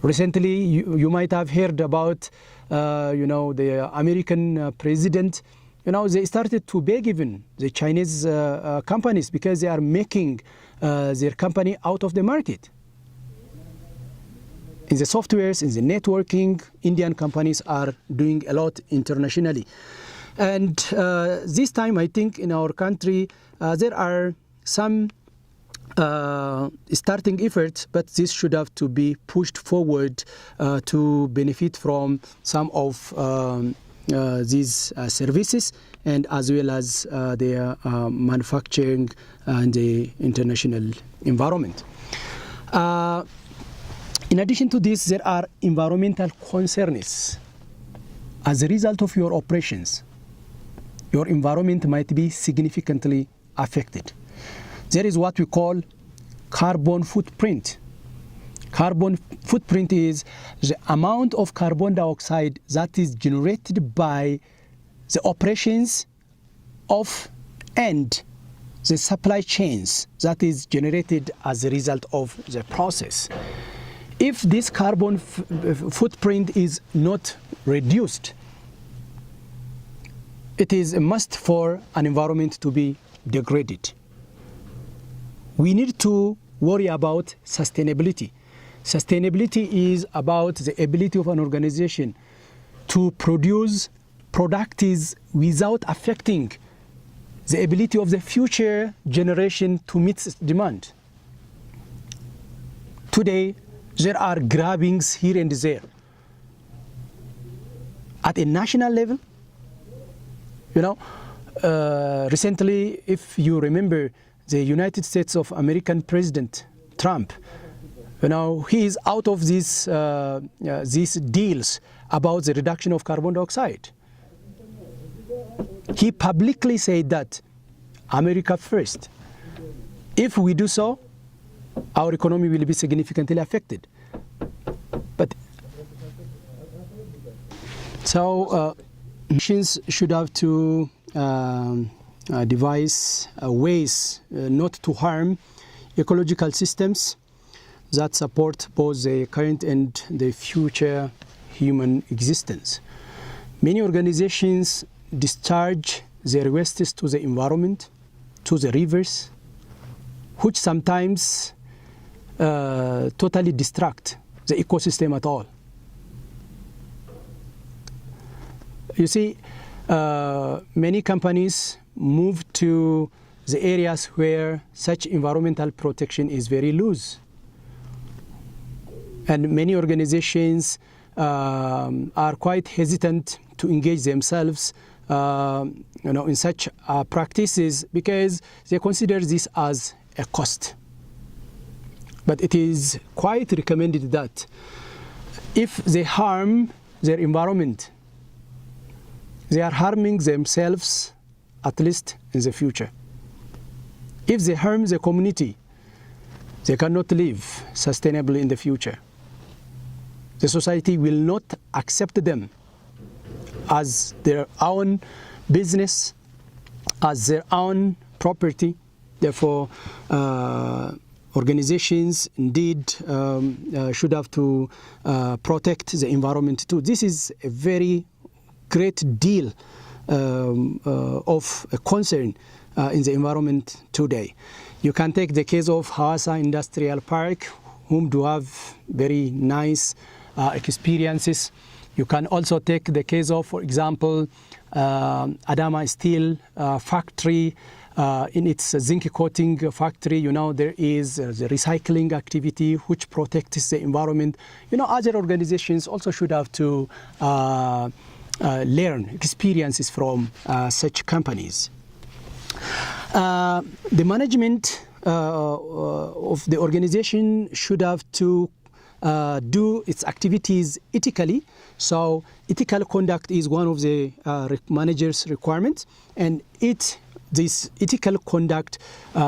Recently, you might have heard about, the American president. They started to beg even the Chinese companies because they are making their company out of the market. In the softwares, in the networking, Indian companies are doing a lot internationally. And this time, I think in our country, there are some starting effort, but this should have to be pushed forward to benefit from some of these services, and as well as their manufacturing and the international environment. In addition to this, there are environmental concerns. As a result of your operations, your environment might be significantly affected. There is what we call carbon footprint. Carbon footprint is the amount of carbon dioxide that is generated by the operations of and the supply chains that is generated as a result of the process. If this carbon footprint is not reduced, it is a must for an environment to be degraded. We need to worry about sustainability. Sustainability is about the ability of an organization to produce products without affecting the ability of the future generation to meet demand. Today, there are grabbings here and there. At a national level, recently, if you remember, the United States of American President Trump, he is out of these deals about the reduction of carbon dioxide. He publicly said that America first. If we do so, our economy will be significantly affected. But so nations should have to devise ways not to harm ecological systems that support both the current and the future human existence. Many organizations discharge their wastes to the environment, to the rivers, which sometimes totally distract the ecosystem at all. You see, many companies move to the areas where such environmental protection is very loose. And many organizations are quite hesitant to engage themselves in such practices because they consider this as a cost. But it is quite recommended that if they harm their environment, they are harming themselves, at least in the future. If they harm the community, they cannot live sustainably in the future. The society will not accept them as their own business, as their own property. Therefore, organizations indeed should have to protect the environment too. This is a very great deal of a concern in the environment today. You can take the case of Hawassa Industrial Park, whom do have very nice experiences. You can also take the case of, for example, Adama Steel Factory. In its zinc coating factory, there is the recycling activity which protects the environment. Other organizations also should have to learn experiences from such companies. The management of the organization should have to do its activities ethically. So ethical conduct is one of the manager's requirements, and this ethical conduct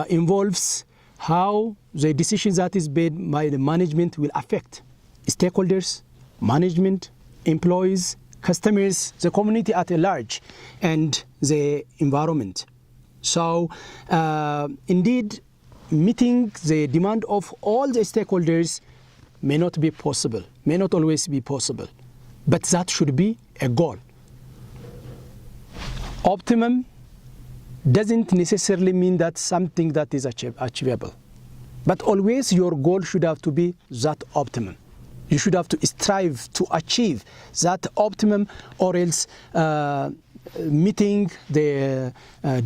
involves how the decisions that is made by the management will affect stakeholders, management, employees, customers, the community at large, and the environment. So indeed, meeting the demand of all the stakeholders may not be possible, may not always be possible, but that should be a goal. Optimum doesn't necessarily mean that something that is achievable, but always your goal should have to be that optimum. You should have to strive to achieve that optimum, or else meeting the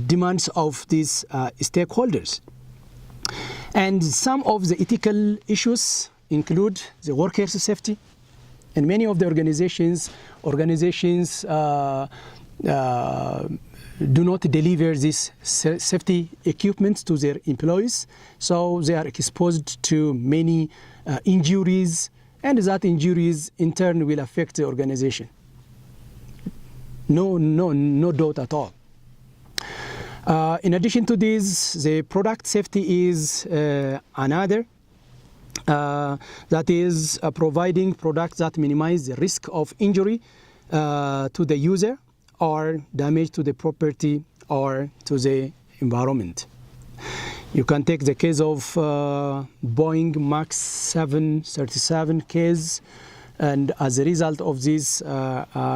demands of these stakeholders. And some of the ethical issues include the workers' safety. And many of the organizations do not deliver this safety equipment to their employees, so they are exposed to many injuries, and that injuries in turn will affect the organization. No doubt at all. In addition to this, the product safety is another. That is providing products that minimize the risk of injury to the user or damage to the property or to the environment. You can take the case of Boeing MAX 737 case, and as a result of this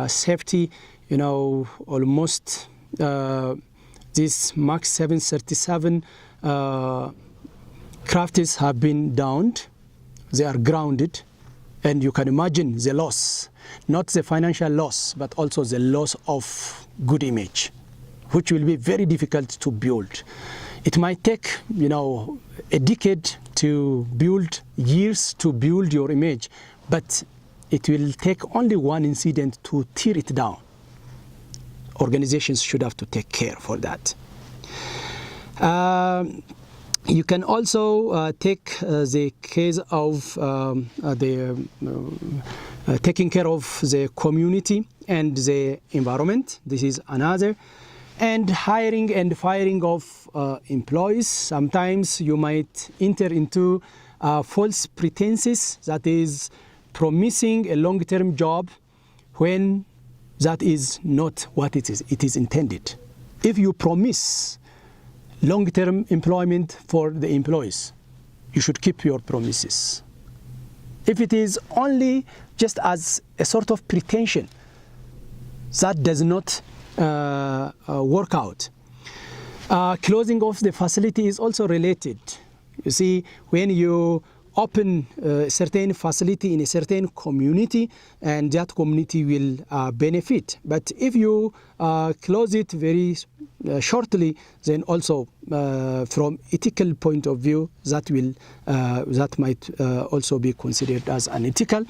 safety, almost this MAX 737 crafts have been downed. They are grounded, and you can imagine the loss, not the financial loss, but also the loss of good image, which will be very difficult to build. It might take, a decade to build, years to build your image, but it will take only one incident to tear it down. Organizations should have to take care for that. You can also take the case of taking care of the community and the environment. This is another. And hiring and firing of employees. Sometimes you might enter into false pretenses, that is promising a long-term job when that is not what it is intended. If you promise long-term employment for the employees, you should keep your promises. If it is only just as a sort of pretension, that does not work out. Closing of the facility is also related. You see, when you open a certain facility in a certain community, and that community will benefit. But if you close it very shortly, then also from ethical point of view, that might also be considered as unethical.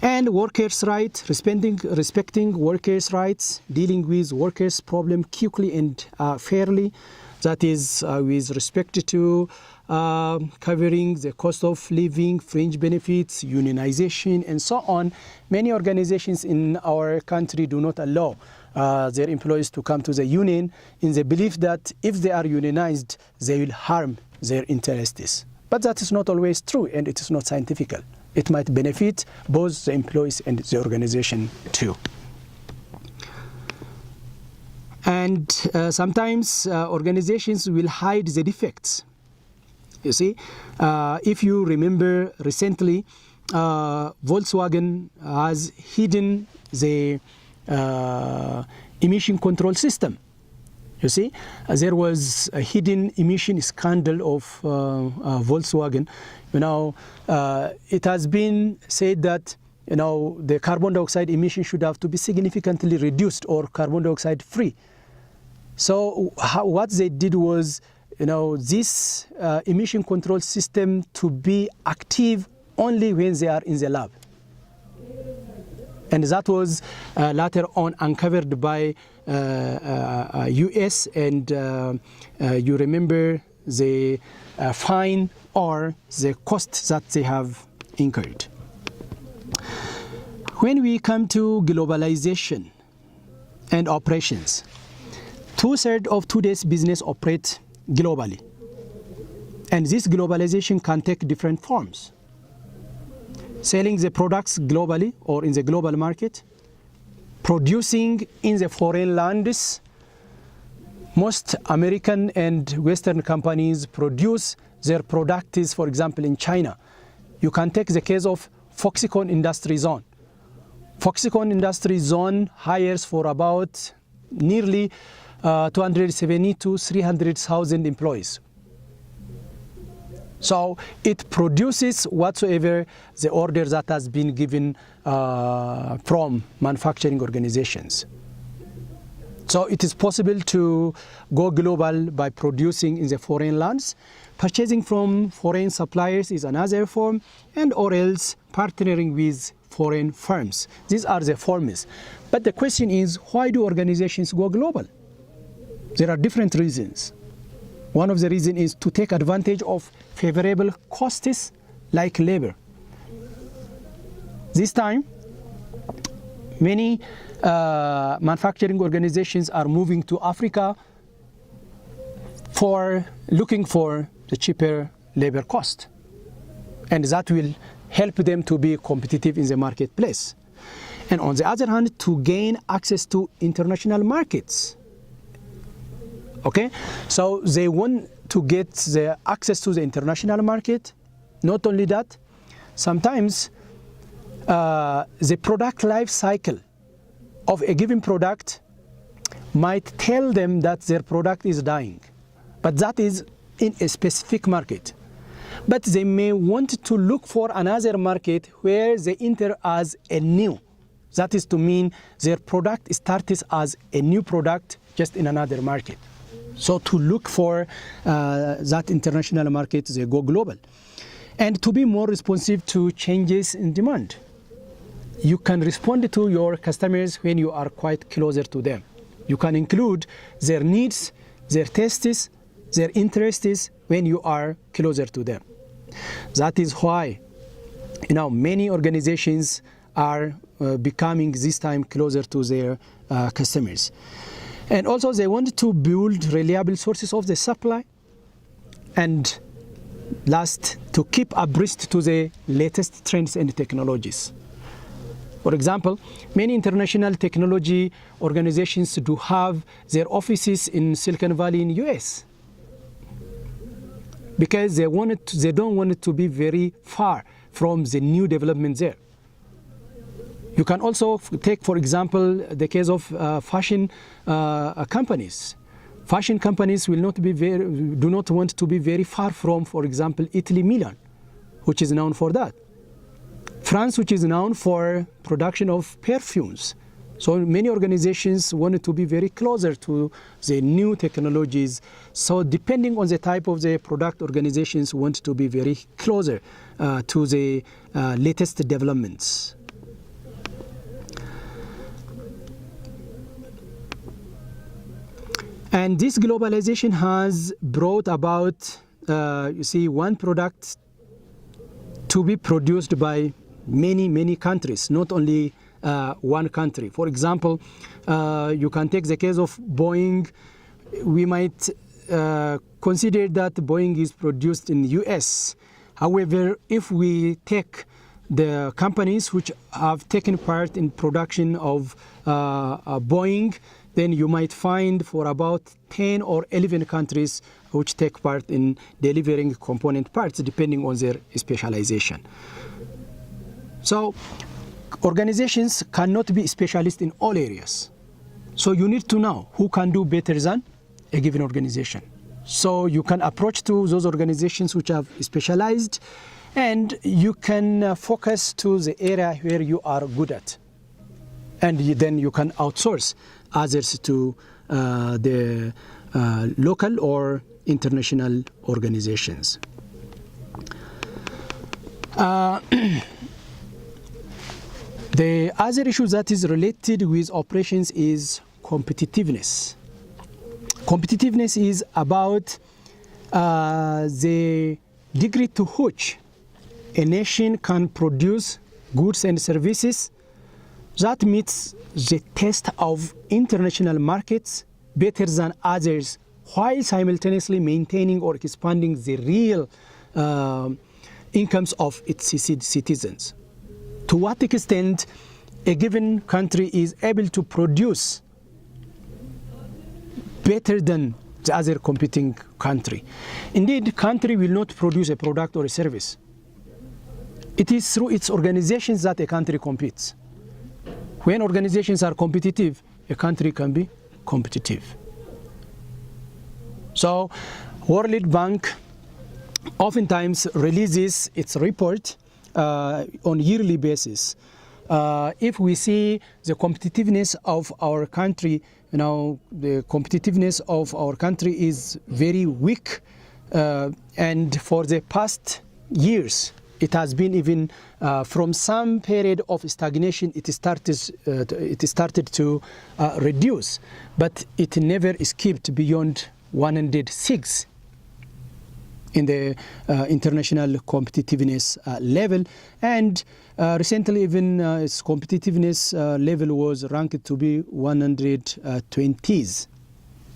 And workers' rights, respecting workers' rights, dealing with workers' problem quickly and fairly. That is with respect to covering the cost of living, fringe benefits, unionization, and so on. Many organizations in our country do not allow their employees to come to the union in the belief that if they are unionized, they will harm their interests. But that is not always true, and it is not scientific. It might benefit both the employees and the organization too. And sometimes organizations will hide the defects. You see, if you remember recently, Volkswagen has hidden the emission control system. You see, there was a hidden emission scandal of Volkswagen. It has been said that the carbon dioxide emission should have to be significantly reduced or carbon dioxide free. So what they did was, this emission control system to be active only when they are in the lab. And that was later on uncovered by US, and you remember the fine or the cost that they have incurred. When we come to globalization and operations, 2/3 of today's business operate globally. And this globalization can take different forms. Selling the products globally or in the global market, producing in the foreign lands. Most American and Western companies produce their products, for example, in China. You can take the case of Foxconn Industry Zone. Foxconn Industry Zone hires for about nearly 270 to 300,000 employees. So it produces whatsoever the order that has been given from manufacturing organizations. So it is possible to go global by producing in the foreign lands. Purchasing from foreign suppliers is another form, and or else partnering with foreign firms. These are the forms. But the question is, why do organizations go global? There are different reasons. One of the reasons is to take advantage of favorable costs like labor. This time, many manufacturing organizations are moving to Africa for looking for the cheaper labor cost, and that will help them to be competitive in the marketplace. And on the other hand, to gain access to international markets. Okay, so they want to get the access to the international market. Not only that, sometimes the product life cycle of a given product might tell them that their product is dying, but that is in a specific market. But they may want to look for another market where they enter as a new. That is to mean their product starts as a new product just in another market. So to look for that international market, they go global. And to be more responsive to changes in demand. You can respond to your customers when you are quite closer to them. You can include their needs, their tastes, their interests when you are closer to them. That is why many organizations are becoming this time closer to their customers. And also they want to build reliable sources of the supply, and last, to keep abreast to the latest trends and technologies. For example, many international technology organizations do have their offices in Silicon Valley in US because they don't want it to be very far from the new development there. You can also take, for example, the case of fashion companies. Fashion companies do not want to be very far from, for example, Italy, Milan, which is known for that. France, which is known for production of perfumes. So many organizations wanted to be very closer to the new technologies. So depending on the type of the product, organizations want to be very closer to the latest developments. And this globalization has brought about, one product to be produced by many countries, not only one country. For example, you can take the case of Boeing. We might consider that Boeing is produced in the US. However, if we take the companies which have taken part in production of Boeing, then you might find for about 10 or 11 countries which take part in delivering component parts depending on their specialization. So organizations cannot be specialists in all areas. So you need to know who can do better than a given organization. So you can approach to those organizations which have specialized, and you can focus to the area where you are good at. And then you can outsource others to the local or international organizations. The other issue that is related with operations is competitiveness. Competitiveness is about the degree to which a nation can produce goods and services that meets the test of international markets better than others, while simultaneously maintaining or expanding the real incomes of its citizens. To what extent a given country is able to produce better than the other competing country. Indeed, country will not produce a product or a service. It is through its organizations that a country competes. When organizations are competitive, a country can be competitive. So, World Bank oftentimes releases its report on yearly basis. if we see the competitiveness of our country, the competitiveness of our country is very weak, and for the past years, it has been even from some period of stagnation. It started to reduce, but it never escaped beyond 106 in the international competitiveness level, and recently even its competitiveness level was ranked to be 120s.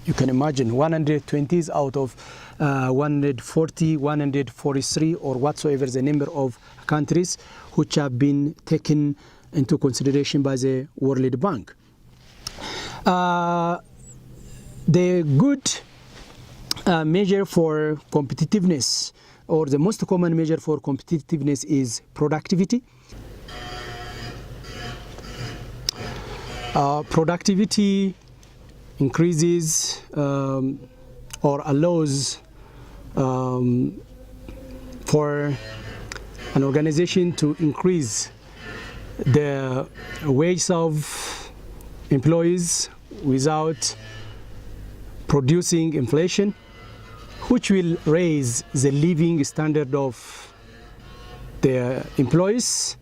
You can imagine 120s out of 140, 143, or whatsoever the number of countries which have been taken into consideration by the World Bank. The good measure for competitiveness, or the most common measure for competitiveness, is productivity. Productivity increases or allows for an organization to increase the wage of employees without producing inflation, which will raise the living standard of the employees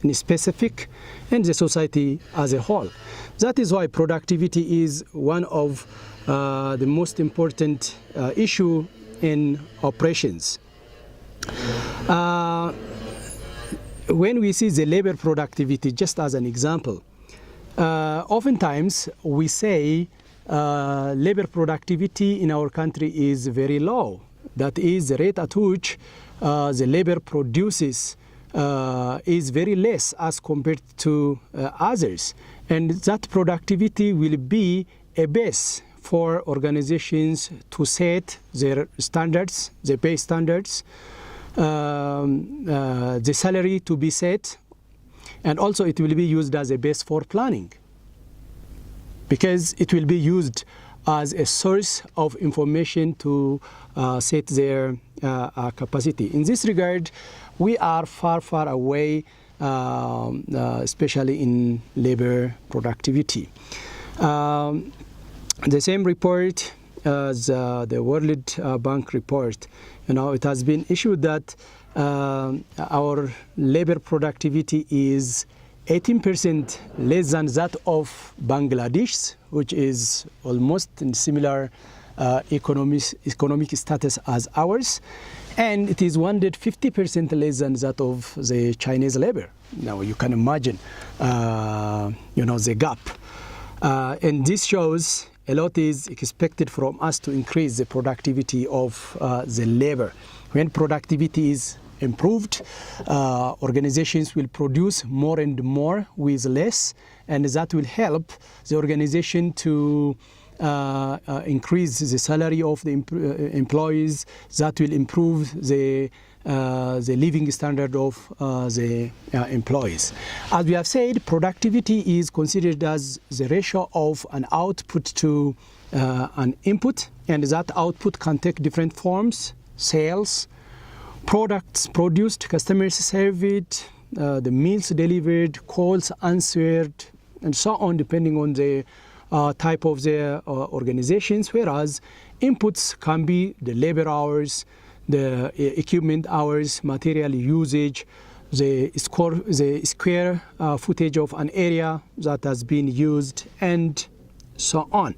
in specific and the society as a whole. That is why productivity is one of the most important issue in operations. When we see the labor productivity, just as an example, oftentimes we say labor productivity in our country is very low. That is, the rate at which the labor produces is very less as compared to others. And that productivity will be a base for organizations to set their standards, their pay standards, the salary to be set, and also it will be used as a base for planning, because it will be used as a source of information to set their capacity. In this regard, we are far, far away, especially in labor productivity. The same report as the World Bank report, it has been issued that our labor productivity is 18% less than that of Bangladesh, which is almost in similar economic status as ours, and it is 150% less than that of the Chinese labor. Now you can imagine, the gap, and this shows a lot is expected from us to increase the productivity of the labor. When productivity is improved, organizations will produce more and more with less, and that will help the organization to increase the salary of the employees. That will improve the living standard of the employees. As we have said, productivity is considered as the ratio of an output to an input, and that output can take different forms: sales, products produced, customers served, the meals delivered, calls answered, and so on, depending on the type of the organizations, whereas inputs can be the labor hours, the equipment hours, material usage, the square footage of an area that has been used, and so on.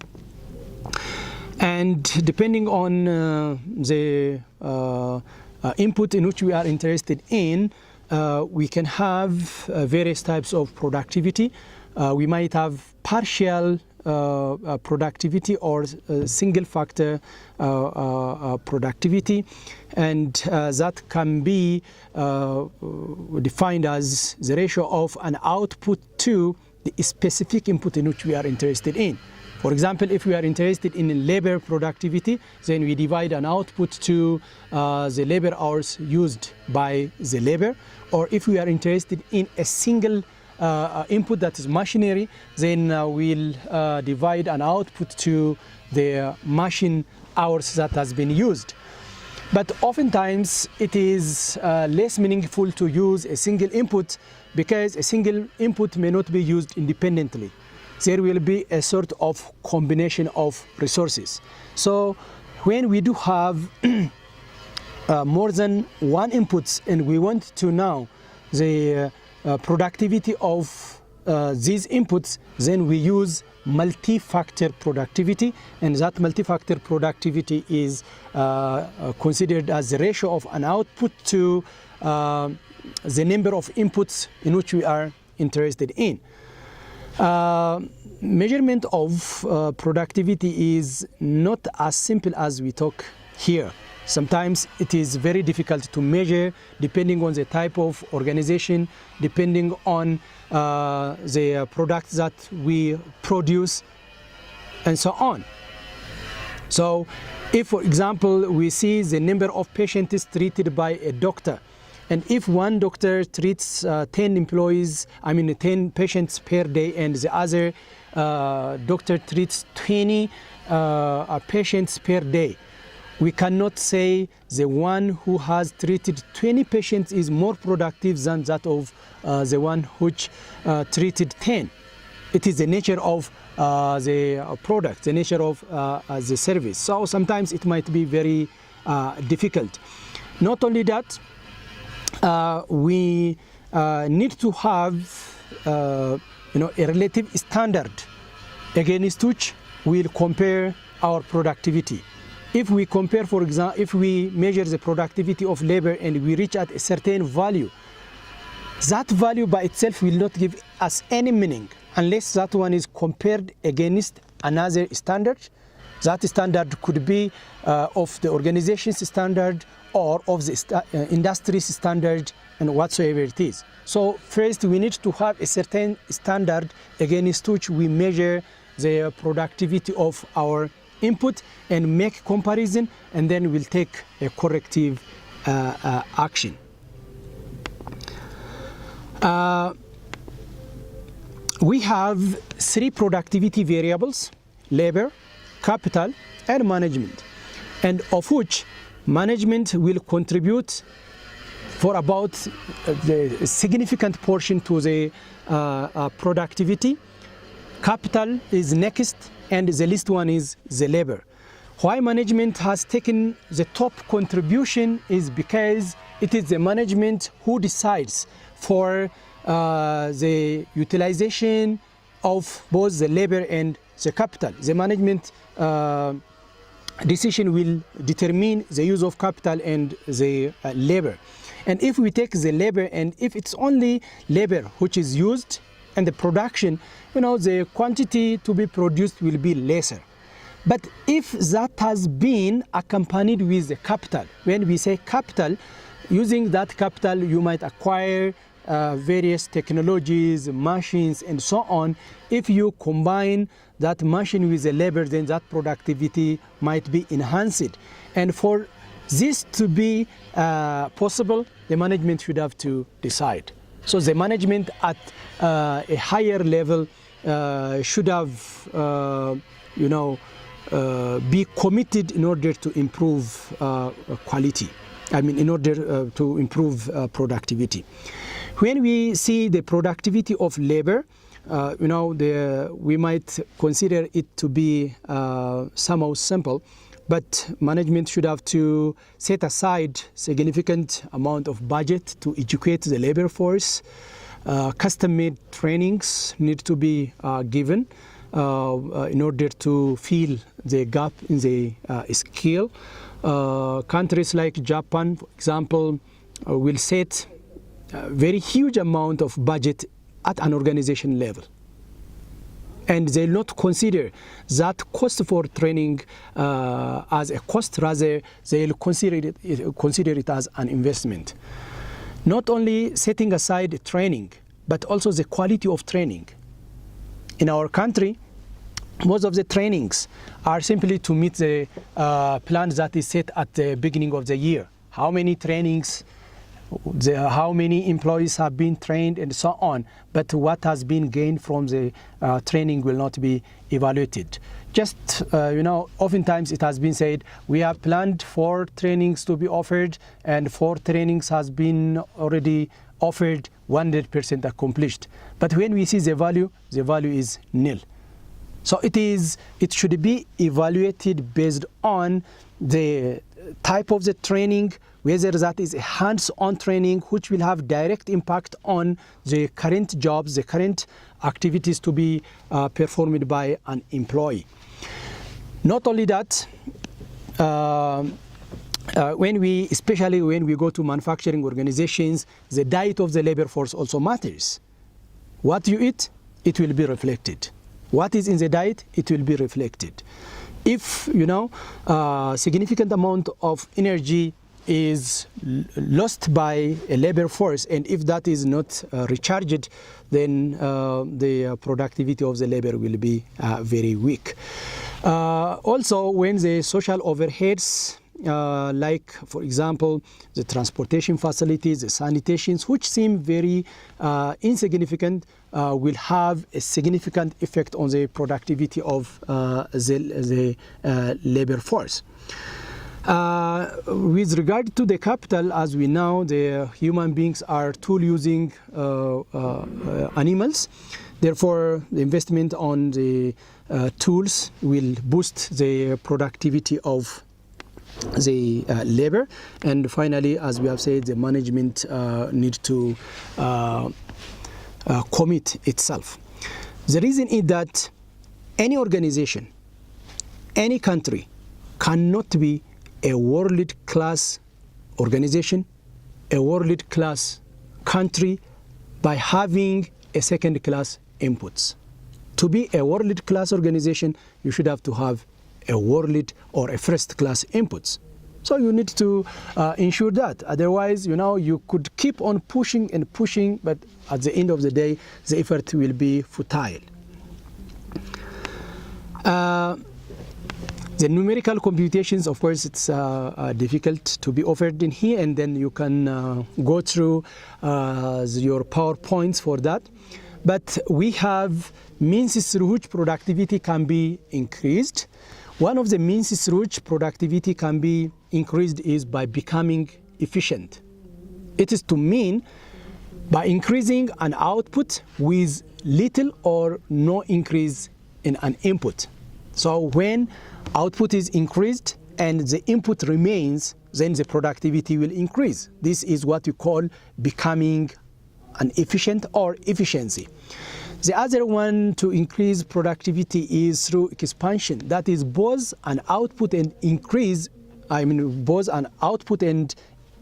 And depending on the input in which we are interested in, we can have various types of productivity. We might have partial productivity or single factor productivity, and that can be defined as the ratio of an output to the specific input in which we are interested in. For example, if we are interested in labor productivity, then we divide an output to the labor hours used by the labor. Or if we are interested in a single input, that is machinery, then we'll divide an output to the machine hours that has been used. But oftentimes it is less meaningful to use a single input because a single input may not be used independently. There will be a sort of combination of resources. So when we do have more than one inputs and we want to know the productivity of these inputs, then we use multi-factor productivity, and that multi-factor productivity is considered as the ratio of an output to the number of inputs in which we are interested in. Measurement of productivity is not as simple as we talk here. Sometimes it is very difficult to measure depending on the type of organization, depending on the products that we produce, and so on. So if, for example, we see the number of patients treated by a doctor, and if one doctor treats 10 patients per day, and the other doctor treats 20 patients per day, we cannot say the one who has treated 20 patients is more productive than that of the one which treated 10. It is the nature of the product, the nature of the service. So sometimes it might be very difficult. Not only that, we need to have a relative standard against which we'll compare our productivity. If we compare, for example, if we measure the productivity of labor and we reach at a certain value, that value by itself will not give us any meaning unless that one is compared against another standard. That standard could be of the organization's standard or of the industry's standard, and whatsoever it is. So first we need to have a certain standard against which we measure the productivity of our input and make comparison, and then we'll take a corrective action. We have three productivity variables: labor, capital, and management, and of which management will contribute for about the significant portion to the productivity. Capital is next, and the least one is the labor. Why management has taken the top contribution is because it is the management who decides for the utilization of both the labor and the capital. The management decision will determine the use of capital and the labor. And if we take the labor, and if it's only labor which is used and the production, the quantity to be produced will be lesser. But if that has been accompanied with the capital, when we say capital, using that capital you might acquire various technologies, machines, and so on. If you combine that machine with the labor, then that productivity might be enhanced. And for this to be possible, the management should have to decide. So the management at a higher level should have, be committed in order to improve quality. In order to improve productivity. When we see the productivity of labor, we might consider it to be somehow simple, but management should have to set aside significant amount of budget to educate the labor force. Custom-made trainings need to be given in order to fill the gap in the skill. Countries like Japan, for example, will set a very huge amount of budget at an organization level. And they will not consider that cost for training as a cost, rather they will consider it as an investment. Not only setting aside training, but also the quality of training. In our country, most of the trainings are simply to meet the plans that is set at the beginning of the year. How many trainings how many employees have been trained and so on, but what has been gained from the training will not be evaluated. Just, oftentimes it has been said, we have planned 4 trainings to be offered, and 4 trainings has been already offered, 100% accomplished. But when we see the value is nil. So it should be evaluated based on the type of the training, whether that is a hands-on training which will have direct impact on the current jobs, the current activities to be performed by an employee. Not only that, especially when we go to manufacturing organizations, the diet of the labor force also matters. What you eat, it will be reflected. What is in the diet, it will be reflected. If significant amount of energy is lost by a labor force, and if that is not recharged, then the productivity of the labor will be very weak. Also, when the social overheads, like for example the transportation facilities, the sanitations, which seem very insignificant, will have a significant effect on the productivity of the labor force. With regard to the capital, as we know, the human beings are tool-using animals. Therefore, the investment on the tools will boost the productivity of the labor. And finally, as we have said, the management needs to commit itself. The reason is that any organization, any country cannot be a world-class organization, a world-class country by having a second-class inputs. To be a world-class organization, you should have to have a world or a first-class inputs. So you need to ensure that. Otherwise, you could keep on pushing and pushing, but at the end of the day, the effort will be futile. The numerical computations, of course, it's difficult to be offered in here, and then you can go through your PowerPoints for that. But we have means through which productivity can be increased. One of the means through which productivity can be increased is by becoming efficient. It is to mean by increasing an output with little or no increase in an input. So when output is increased and the input remains, then the productivity will increase. This is what you call becoming an efficient or efficiency. The other one to increase productivity is through expansion. That is both an output and increase, both an output and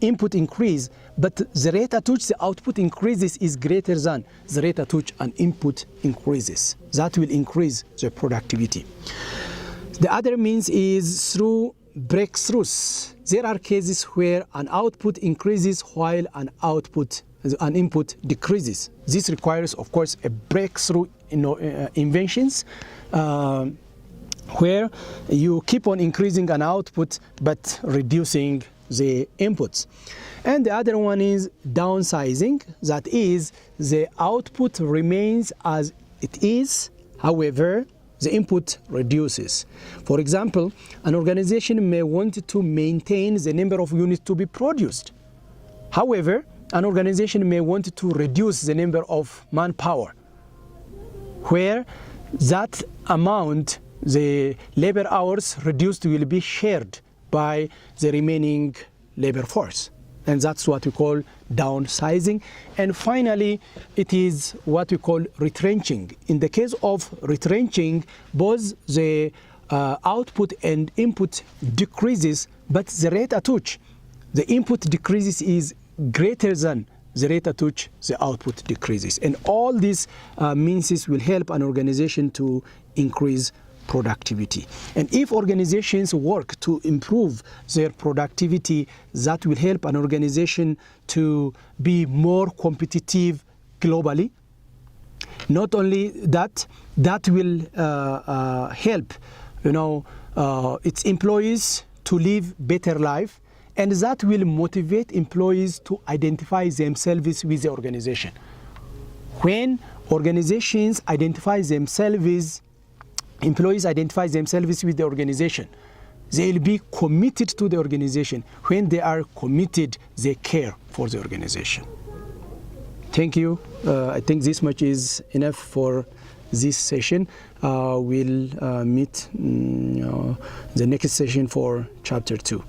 input increase, but the rate at which the output increases is greater than the rate at which an input increases. That will increase the productivity. The other means is through breakthroughs. There are cases where an output increases while an input decreases. This requires, of course, a breakthrough inventions where you keep on increasing an output but reducing the inputs. And the other one is downsizing. That is, the output remains as it is, however, the input reduces. For example, an organization may want to maintain the number of units to be produced. However, an organization may want to reduce the number of manpower, where that amount, the labor hours reduced, will be shared by the remaining labor force. And that's what we call downsizing. And finally, it is what we call retrenching. In the case of retrenching, both the output and input decreases, but the rate at which the input decreases is greater than the rate at which the output decreases. And all these means will help an organization to increase productivity. And if organizations work to improve their productivity, that will help an organization to be more competitive globally. Not only that, that will help its employees to live better life, and that will motivate employees to identify themselves with the organization. When organizations identify themselves, employees identify themselves with the organization, they will be committed to the organization. When they are committed, they care for the organization. Thank you. I think this much is enough for this session. We'll meet the next session for chapter 2.